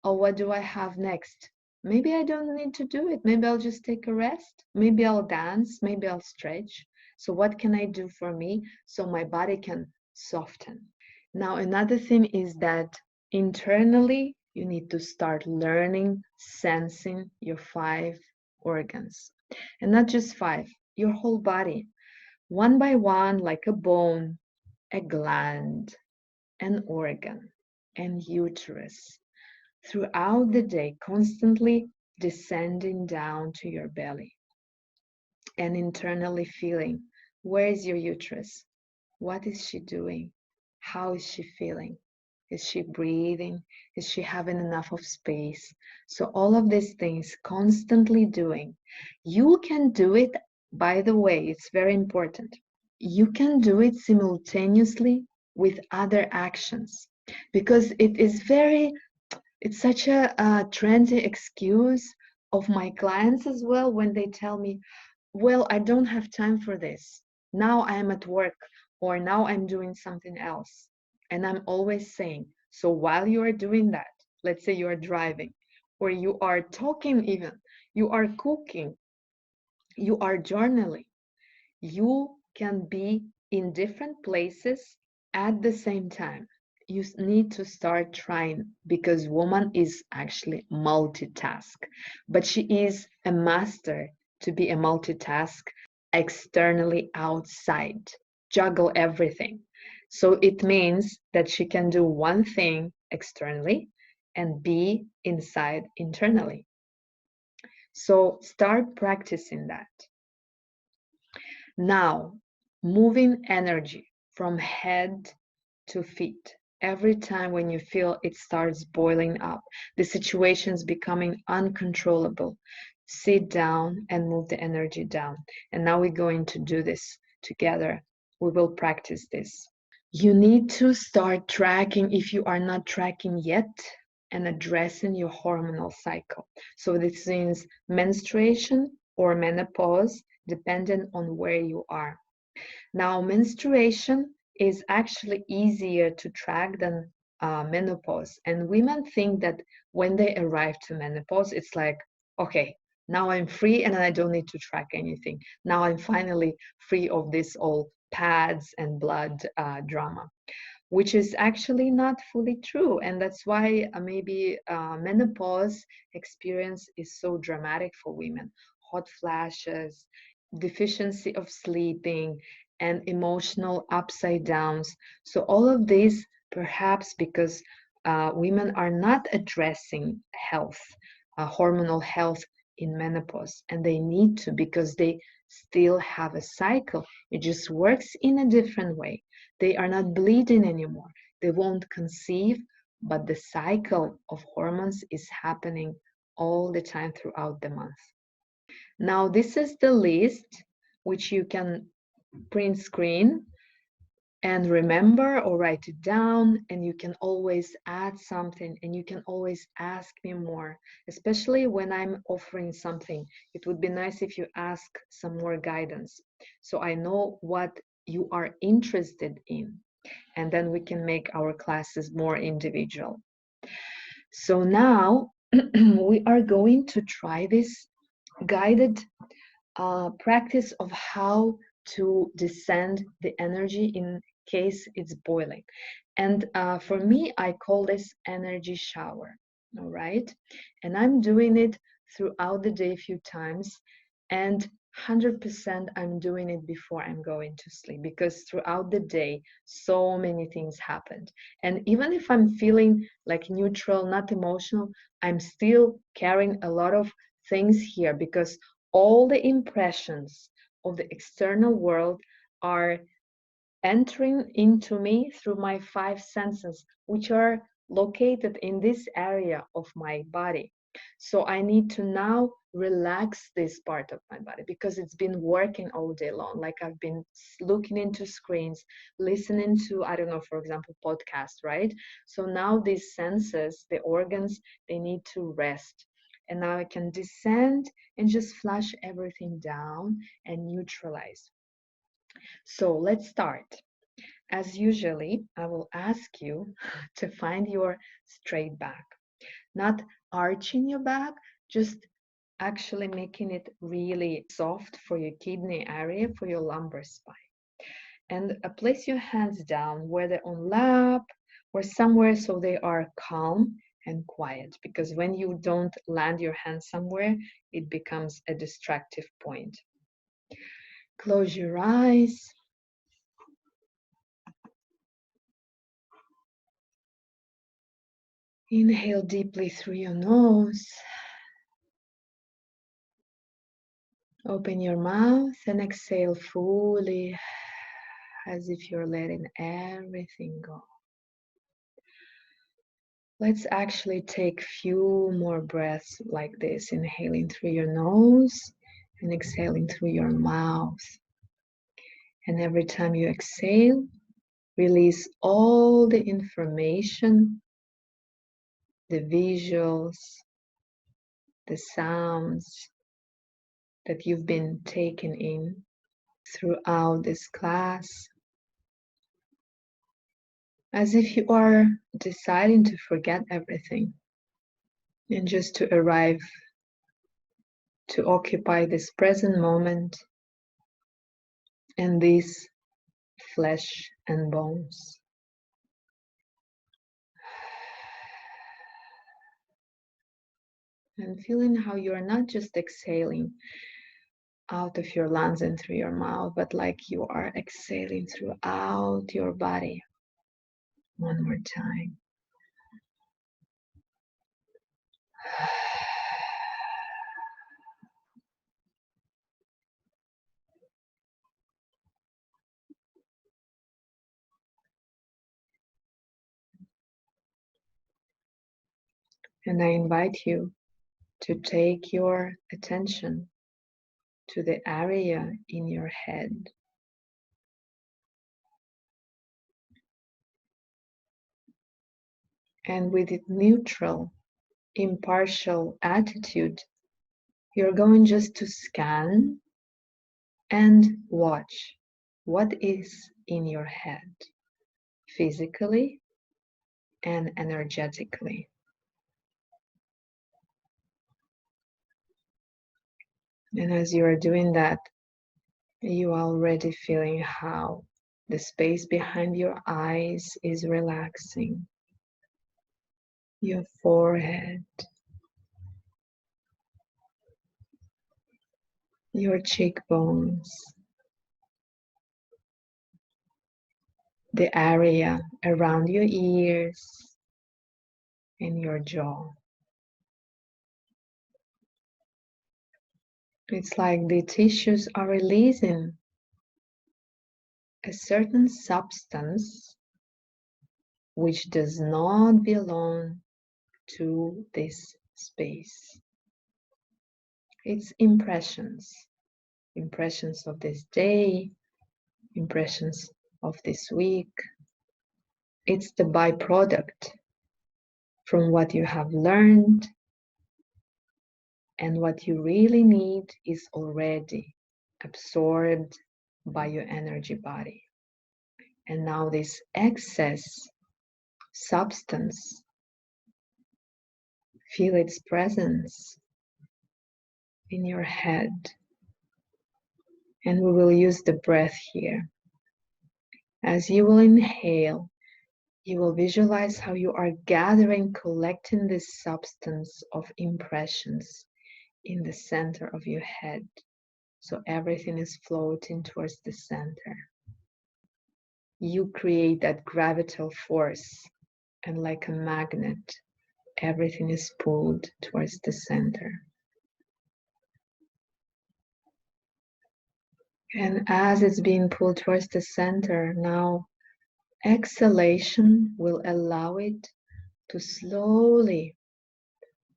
Speaker 1: Or what do I have next? Maybe I don't need to do it. Maybe I'll just take a rest. Maybe I'll dance. Maybe I'll stretch. So, what can I do for me so my body can soften? Now, another thing is that internally, you need to start learning, sensing your 5 organs. And not just 5, your whole body, one by one, like a bone, a gland, an organ, and uterus, throughout the day, constantly descending down to your belly and internally feeling, where is your uterus? What is she doing? How is she feeling? Is she breathing? Is she having enough of space? So all of these things constantly doing. You can do it, by the way, it's very important. You can do it simultaneously with other actions because it's such a trendy excuse of my clients as well when they tell me, well, I don't have time for this. Now I'm at work or now I'm doing something else. And I'm always saying, so while you are doing that, let's say you are driving or you are talking even, you are cooking, you are journaling, you can be in different places at the same time. You need to start trying because woman is actually multitask, but she is a master to be a multitask externally outside, juggle everything. So it means that she can do one thing externally and be inside internally. So start practicing that. Now, moving energy from head to feet. Every time when you feel it starts boiling up, the situation's becoming uncontrollable, sit down and move the energy down. And now we're going to do this together. We will practice this. You need to start tracking if you are not tracking yet and addressing your hormonal cycle. So this means menstruation or menopause, depending on where you are. Now, menstruation is actually easier to track than menopause. And women think that when they arrive to menopause, it's like, okay, now I'm free and I don't need to track anything. Now I'm finally free of this all pads and blood drama, which is actually not fully true. And that's why maybe menopause experience is so dramatic for women. Hot flashes, deficiency of sleeping, and emotional upside downs. So all of these perhaps because women are not addressing health, hormonal health in menopause, and they need to because they still have a cycle. It just works in a different way. They are not bleeding anymore. They won't conceive, but the cycle of hormones is happening all the time throughout the month. Now, this is the list which you can print screen and remember or write it down, and you can always add something and you can always ask me more, especially when I'm offering something. It would be nice if you ask some more guidance so I know what you are interested in, and then we can make our classes more individual. So now we are going to try this guided practice of how to descend the energy in case it's boiling. And for me, I call this energy shower, all right? And I'm doing it throughout the day a few times, and 100% I'm doing it before I'm going to sleep because throughout the day, so many things happened. And even if I'm feeling like neutral, not emotional, I'm still carrying a lot of things here because all the impressions of the external world are entering into me through my 5 senses, which are located in this area of my body. So I need to now relax this part of my body because it's been working all day long. Like I've been looking into screens, listening to, I don't know, for example, podcasts, right? So now these senses, the organs, they need to rest. And now I can descend and just flush everything down and neutralize. So let's start. As usually, I will ask you to find your straight back, not arching your back, just actually making it really soft for your kidney area, for your lumbar spine. And place your hands down, whether on lap or somewhere so they are calm and quiet, because when you don't land your hands somewhere, it becomes a distractive point. Close your eyes. Inhale deeply through your nose. Open your mouth and exhale fully, as if you're letting everything go. Let's actually take few more breaths like this, inhaling through your nose and exhaling through your mouth. And every time you exhale, release all the information, the visuals, the sounds that you've been taking in throughout this class, as if you are deciding to forget everything and just to arrive, to occupy this present moment and these flesh and bones. And feeling how you are not just exhaling out of your lungs and through your mouth, but like you are exhaling throughout your body. One more time. And I invite you to take your attention to the area in your head. And with a neutral, impartial attitude, you're going just to scan and watch what is in your head, physically and energetically. And as you are doing that, you are already feeling how the space behind your eyes is relaxing, your forehead, your cheekbones, the area around your ears, and your jaw. It's like the tissues are releasing a certain substance which does not belong to this space. It's impressions, impressions of this day, impressions of this week. It's the byproduct from what you have learned, and what you really need is already absorbed by your energy body. And now this excess substance, feel its presence in your head. And we will use the breath here. As you will inhale, you will visualize how you are gathering, collecting this substance of impressions in the center of your head. So everything is floating towards the center. You create that gravitational force, and like a magnet, everything is pulled towards the center. And as it's being pulled towards the center, now exhalation will allow it to slowly,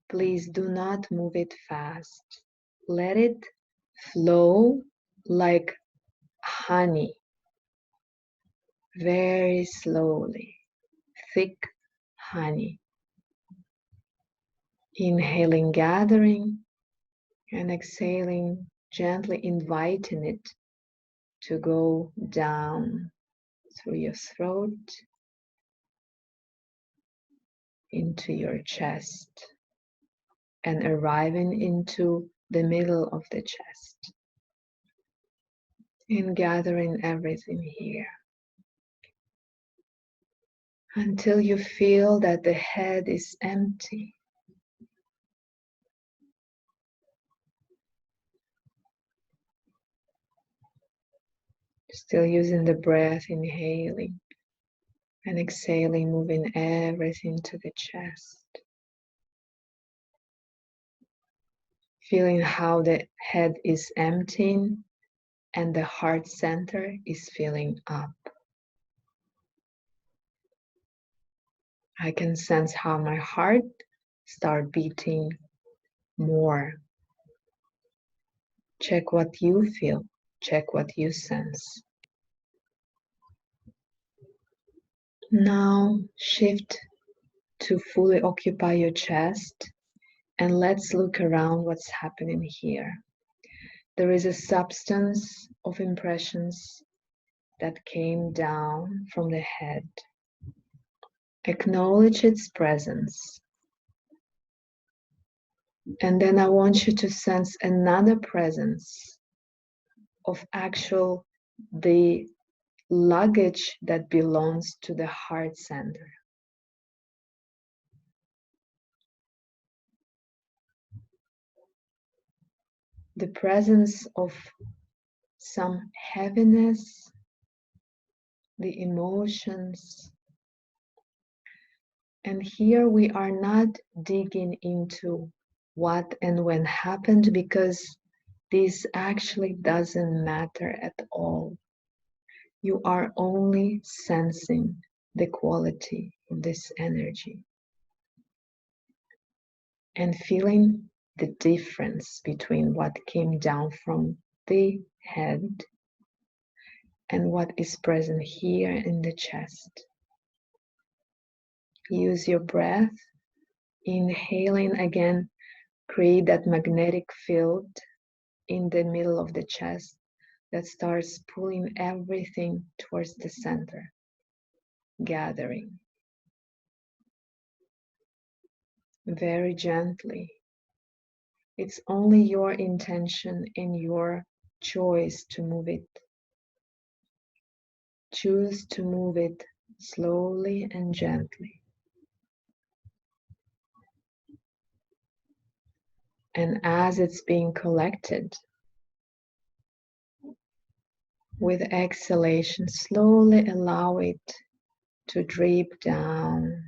Speaker 1: please do not move it fast. Let it flow like honey, very slowly, thick honey. Inhaling, gathering, and exhaling, gently inviting it to go down through your throat into your chest and arriving into the middle of the chest and gathering everything here until you feel that the head is empty. Still using the breath, inhaling and exhaling, moving everything to the chest. Feeling how the head is emptying and the heart center is filling up. I can sense how my heart starts beating more. Check what you feel. Check what you sense. Now shift to fully occupy your chest and let's look around what's happening here. There is a substance of impressions that came down from the head. Acknowledge its presence. And then I want you to sense another presence of the luggage that belongs to the heart center. The presence of some heaviness, the emotions. And here we are not digging into what and when happened because this actually doesn't matter at all. You are only sensing the quality of this energy and feeling the difference between what came down from the head and what is present here in the chest. Use your breath, inhaling again, create that magnetic field in the middle of the chest that starts pulling everything towards the center, gathering. Very gently. It's only your intention and your choice to move it. Choose to move it slowly and gently. And as it's being collected, with exhalation, slowly allow it to drip down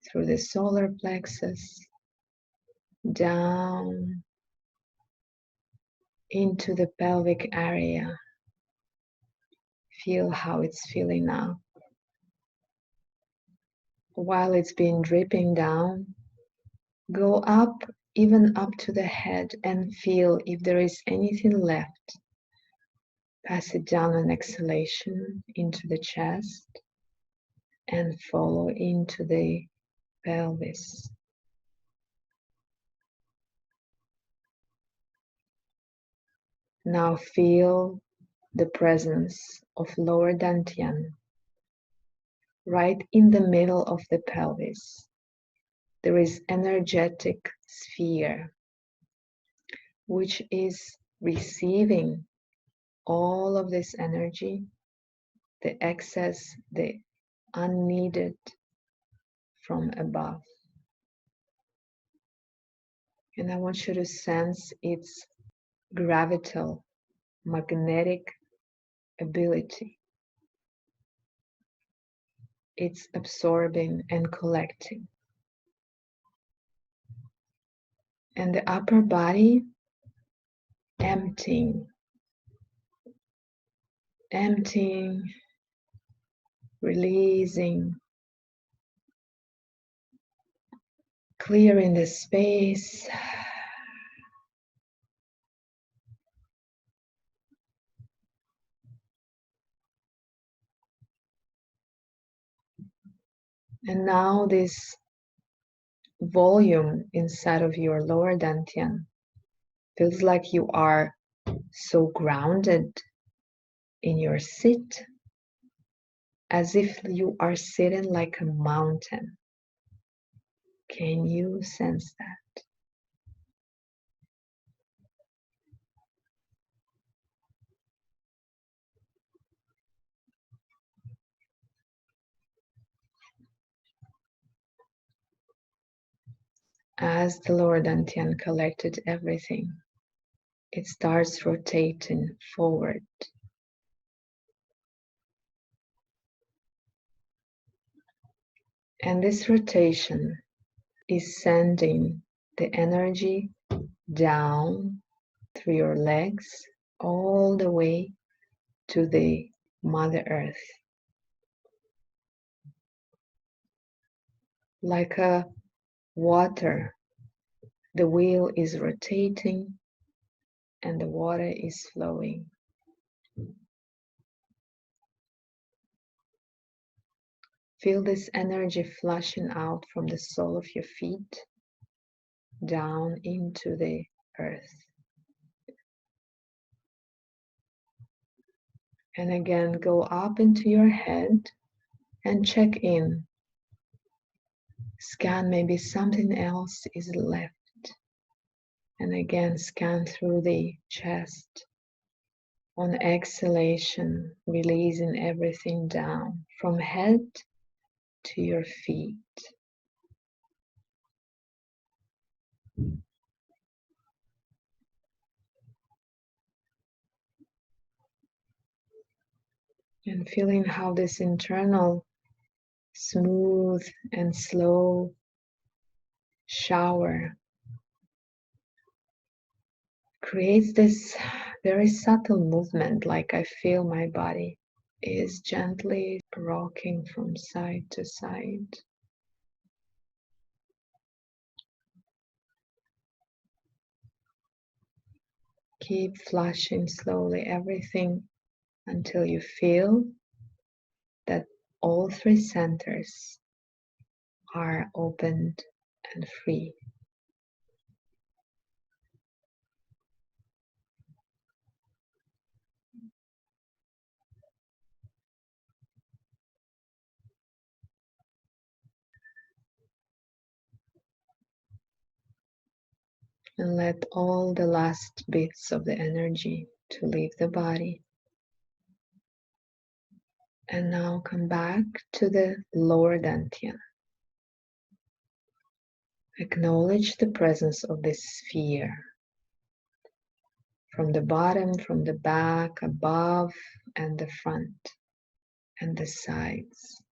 Speaker 1: through the solar plexus, down into the pelvic area. Feel how it's feeling now. While it's been dripping down, go up, even up to the head, and feel if there is anything left. Pass it down an exhalation into the chest and follow into the pelvis. Now feel the presence of lower dantian right in the middle of the pelvis. There is energetic sphere which is receiving all of this energy, the excess, the unneeded from above. And I want you to sense its gravital, magnetic ability. It's absorbing and collecting. And the upper body emptying, releasing, clearing the space. And now this volume inside of your lower dantian feels like you are so grounded in your sit as if you are sitting like a mountain. Can you sense that? As the lower dantian collected everything, it starts rotating forward. And this rotation is sending the energy down through your legs all the way to the Mother Earth. Like a water, the wheel is rotating and the water is flowing. Feel this energy flushing out from the sole of your feet down into the earth. And again, go up into your head and check in. Scan, maybe something else is left. And again, scan through the chest. On exhalation, releasing everything down from head to your feet. And feeling how this internal smooth and slow shower creates this very subtle movement, like I feel my body is gently rocking from side to side. Keep flushing slowly everything until you feel that all three centers are opened and free. And let all the last bits of the energy to leave the body. And now come back to the lower dantian. Acknowledge the presence of this sphere. From the bottom, from the back, above, and the front, and the sides.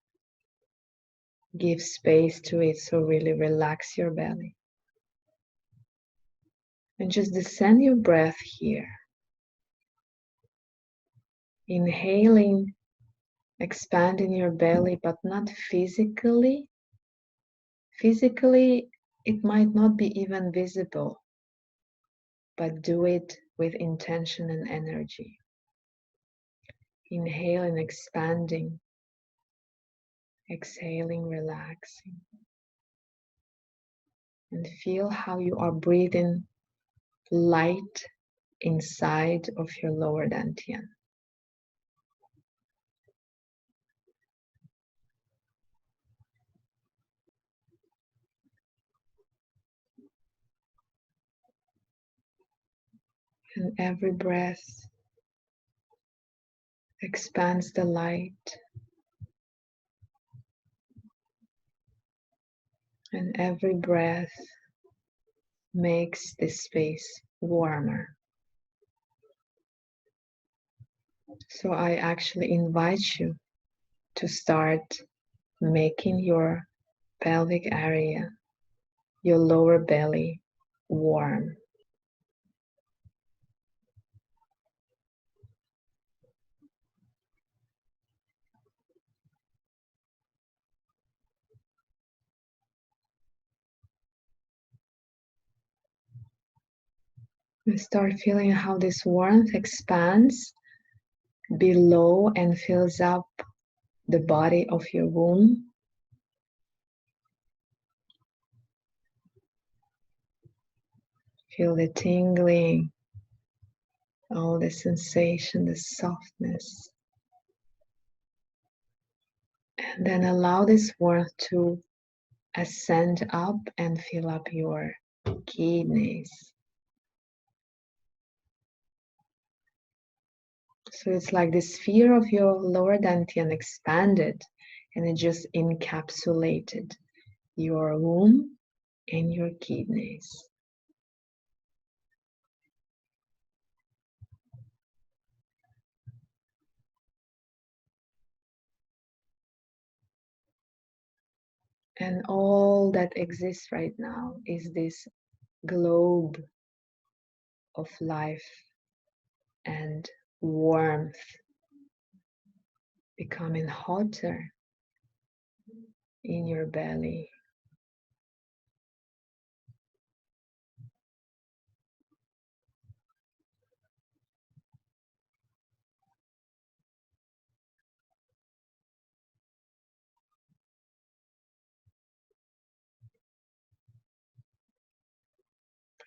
Speaker 1: Give space to it, so really relax your belly. And just descend your breath here. Inhaling, expanding your belly, but not physically. Physically, it might not be even visible, but do it with intention and energy. Inhaling, expanding. Exhaling, relaxing. And feel how you are breathing light inside of your lower dantian. And every breath expands the light. And every breath makes this space warmer. So I actually invite you to start making your pelvic area, your lower belly, warm. And start feeling how this warmth expands below and fills up the body of your womb. Feel the tingling, all the sensation, the softness. And then allow this warmth to ascend up and fill up your kidneys. So it's like the sphere of your lower dantian expanded and it just encapsulated your womb and your kidneys. And all that exists right now is this globe of life and warmth becoming hotter in your belly.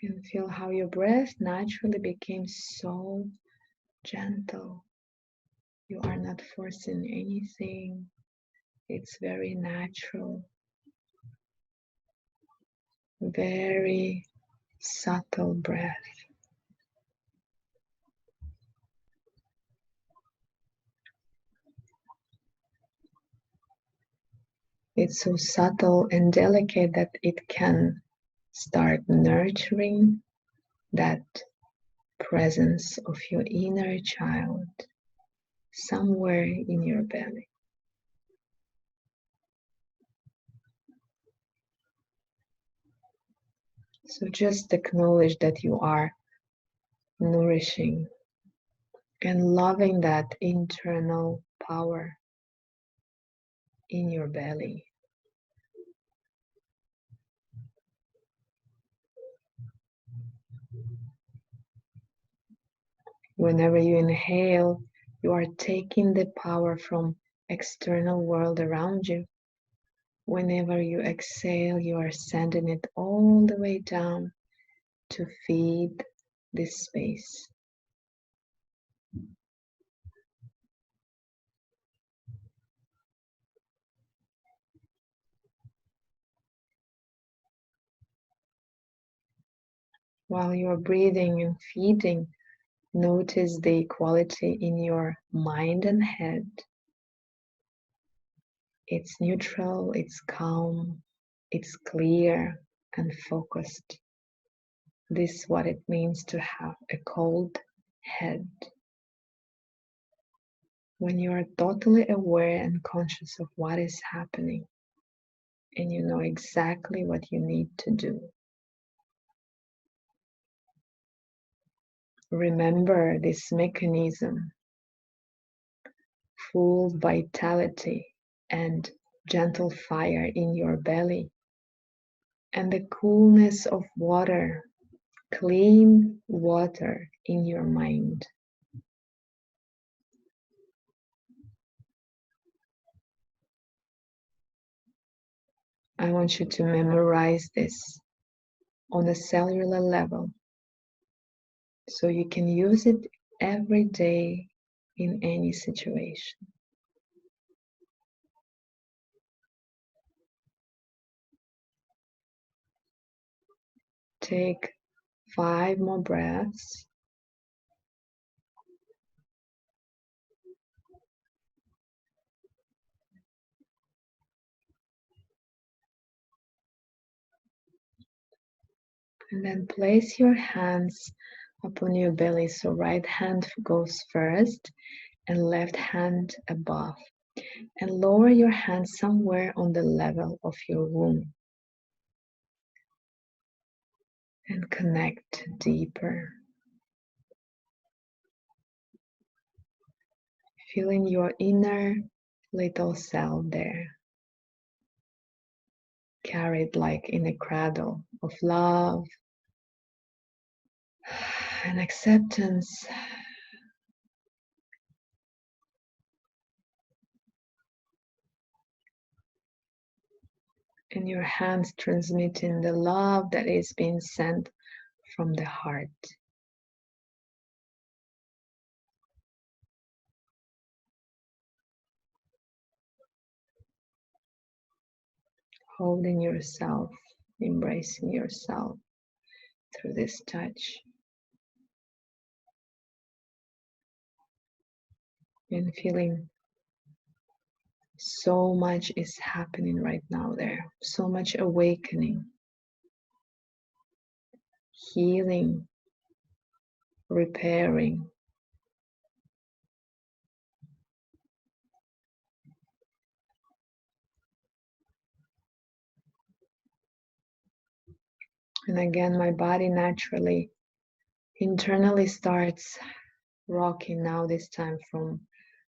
Speaker 1: And feel how your breath naturally became so gentle. You are not forcing anything. It's very natural, very subtle breath. It's so subtle and delicate that it can start nurturing that presence of your inner child somewhere in your belly. So just acknowledge that you are nourishing and loving that internal power in your belly. Whenever you inhale, you are taking the power from external world around you. Whenever you exhale, you are sending it all the way down to feed this space. While you are breathing and feeding, notice the quality in your mind and head. It's neutral, it's calm, it's clear and focused. This is what it means to have a cold head. When you are totally aware and conscious of what is happening and you know exactly what you need to do. Remember this mechanism, full vitality and gentle fire in your belly, and the coolness of water, clean water in your mind. I want you to memorize this on a cellular level so you can use it every day in any situation. Take 5 more breaths. And then place your hands upon your belly. So right hand goes first and left hand above. And lower your hand somewhere on the level of your womb. And connect deeper. Feeling your inner little self there. Carried like in a cradle of love and acceptance. And your hands transmitting the love that is being sent from the heart. holding yourself, embracing yourself through this touch, and feeling so much is happening right now there, so much awakening, healing, repairing. And again, my body naturally, internally starts rocking now, this time from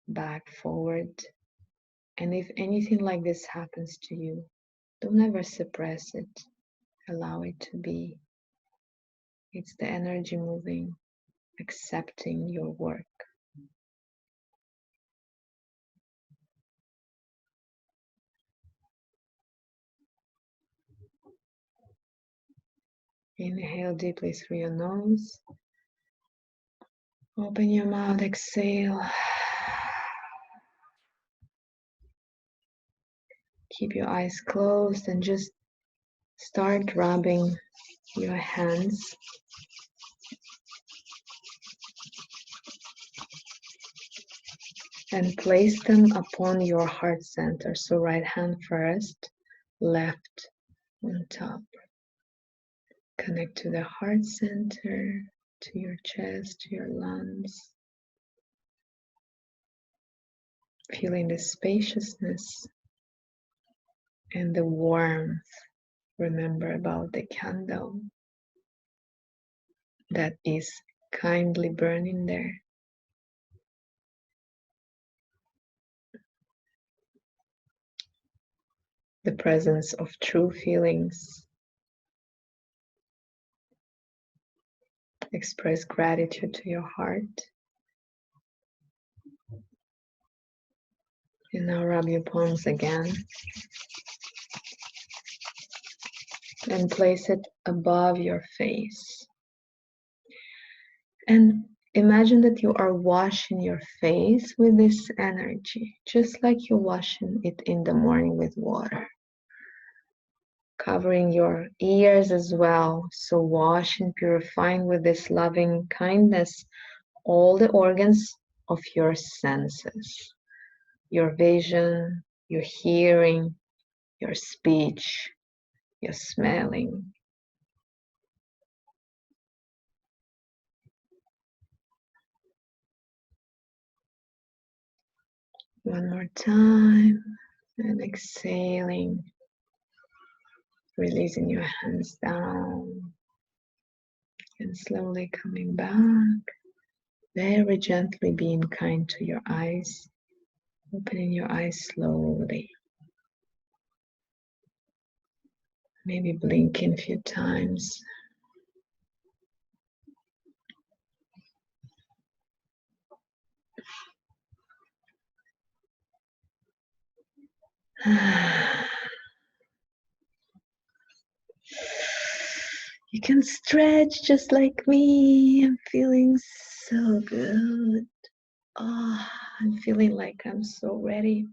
Speaker 1: back forward. And if anything like this happens to you, don't ever suppress it. Allow it to be. It's the energy moving, accepting your work. Inhale deeply through your nose. Open your mouth, exhale. Keep your eyes closed and just start rubbing your hands and place them upon your heart center. So right hand first, left on top. Connect to the heart center, to your chest, to your lungs. Feeling the spaciousness and the warmth. Remember about the candle that is kindly burning there. The presence of true feelings. Express gratitude to your heart. And now rub your palms again. And place it above your face. And imagine that you are washing your face with this energy, just like you're washing it in the morning with water. Covering your ears as well. So washing, purifying with this loving kindness all the organs of your senses. Your vision, your hearing, your speech, your smelling. One more time, and exhaling, releasing your hands down, and slowly coming back, very gently being kind to your eyes, opening your eyes slowly, maybe blinking a few times. You can stretch just like me. I'm feeling so good. Oh, I'm feeling like I'm so ready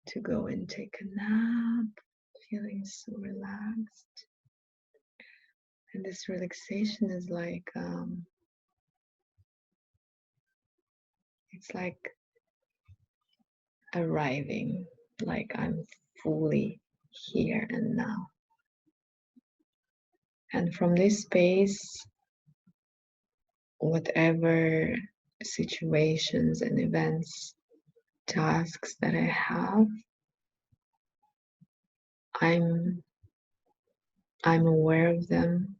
Speaker 1: to go and take a nap. Feeling so relaxed. And this relaxation is like, it's like arriving, like I'm fully here and now. And from this space, whatever situations and events, tasks that I have, I'm aware of them,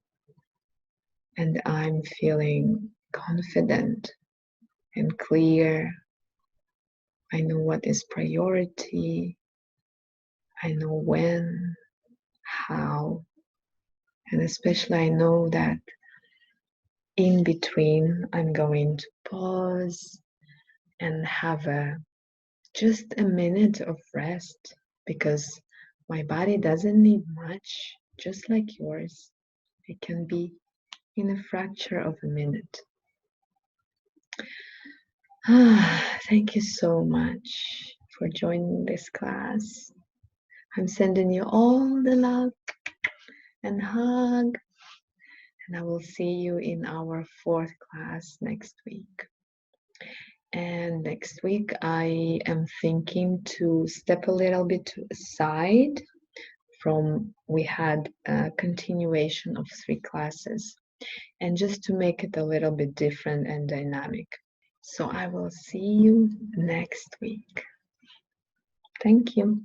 Speaker 1: and I'm feeling confident and clear. I know what is priority. I know when, how, and especially I know that in between I'm going to pause and have just a minute of rest, because my body doesn't need much, just like yours. It can be in a fraction of a minute. Thank you so much for joining this class. I'm sending you all the love and hug, and I will see you in our 4th class next week. And next week I am thinking to step a little bit aside from, we had a continuation of 3 classes, and just to make it a little bit different and dynamic. So I will see you next week. Thank you.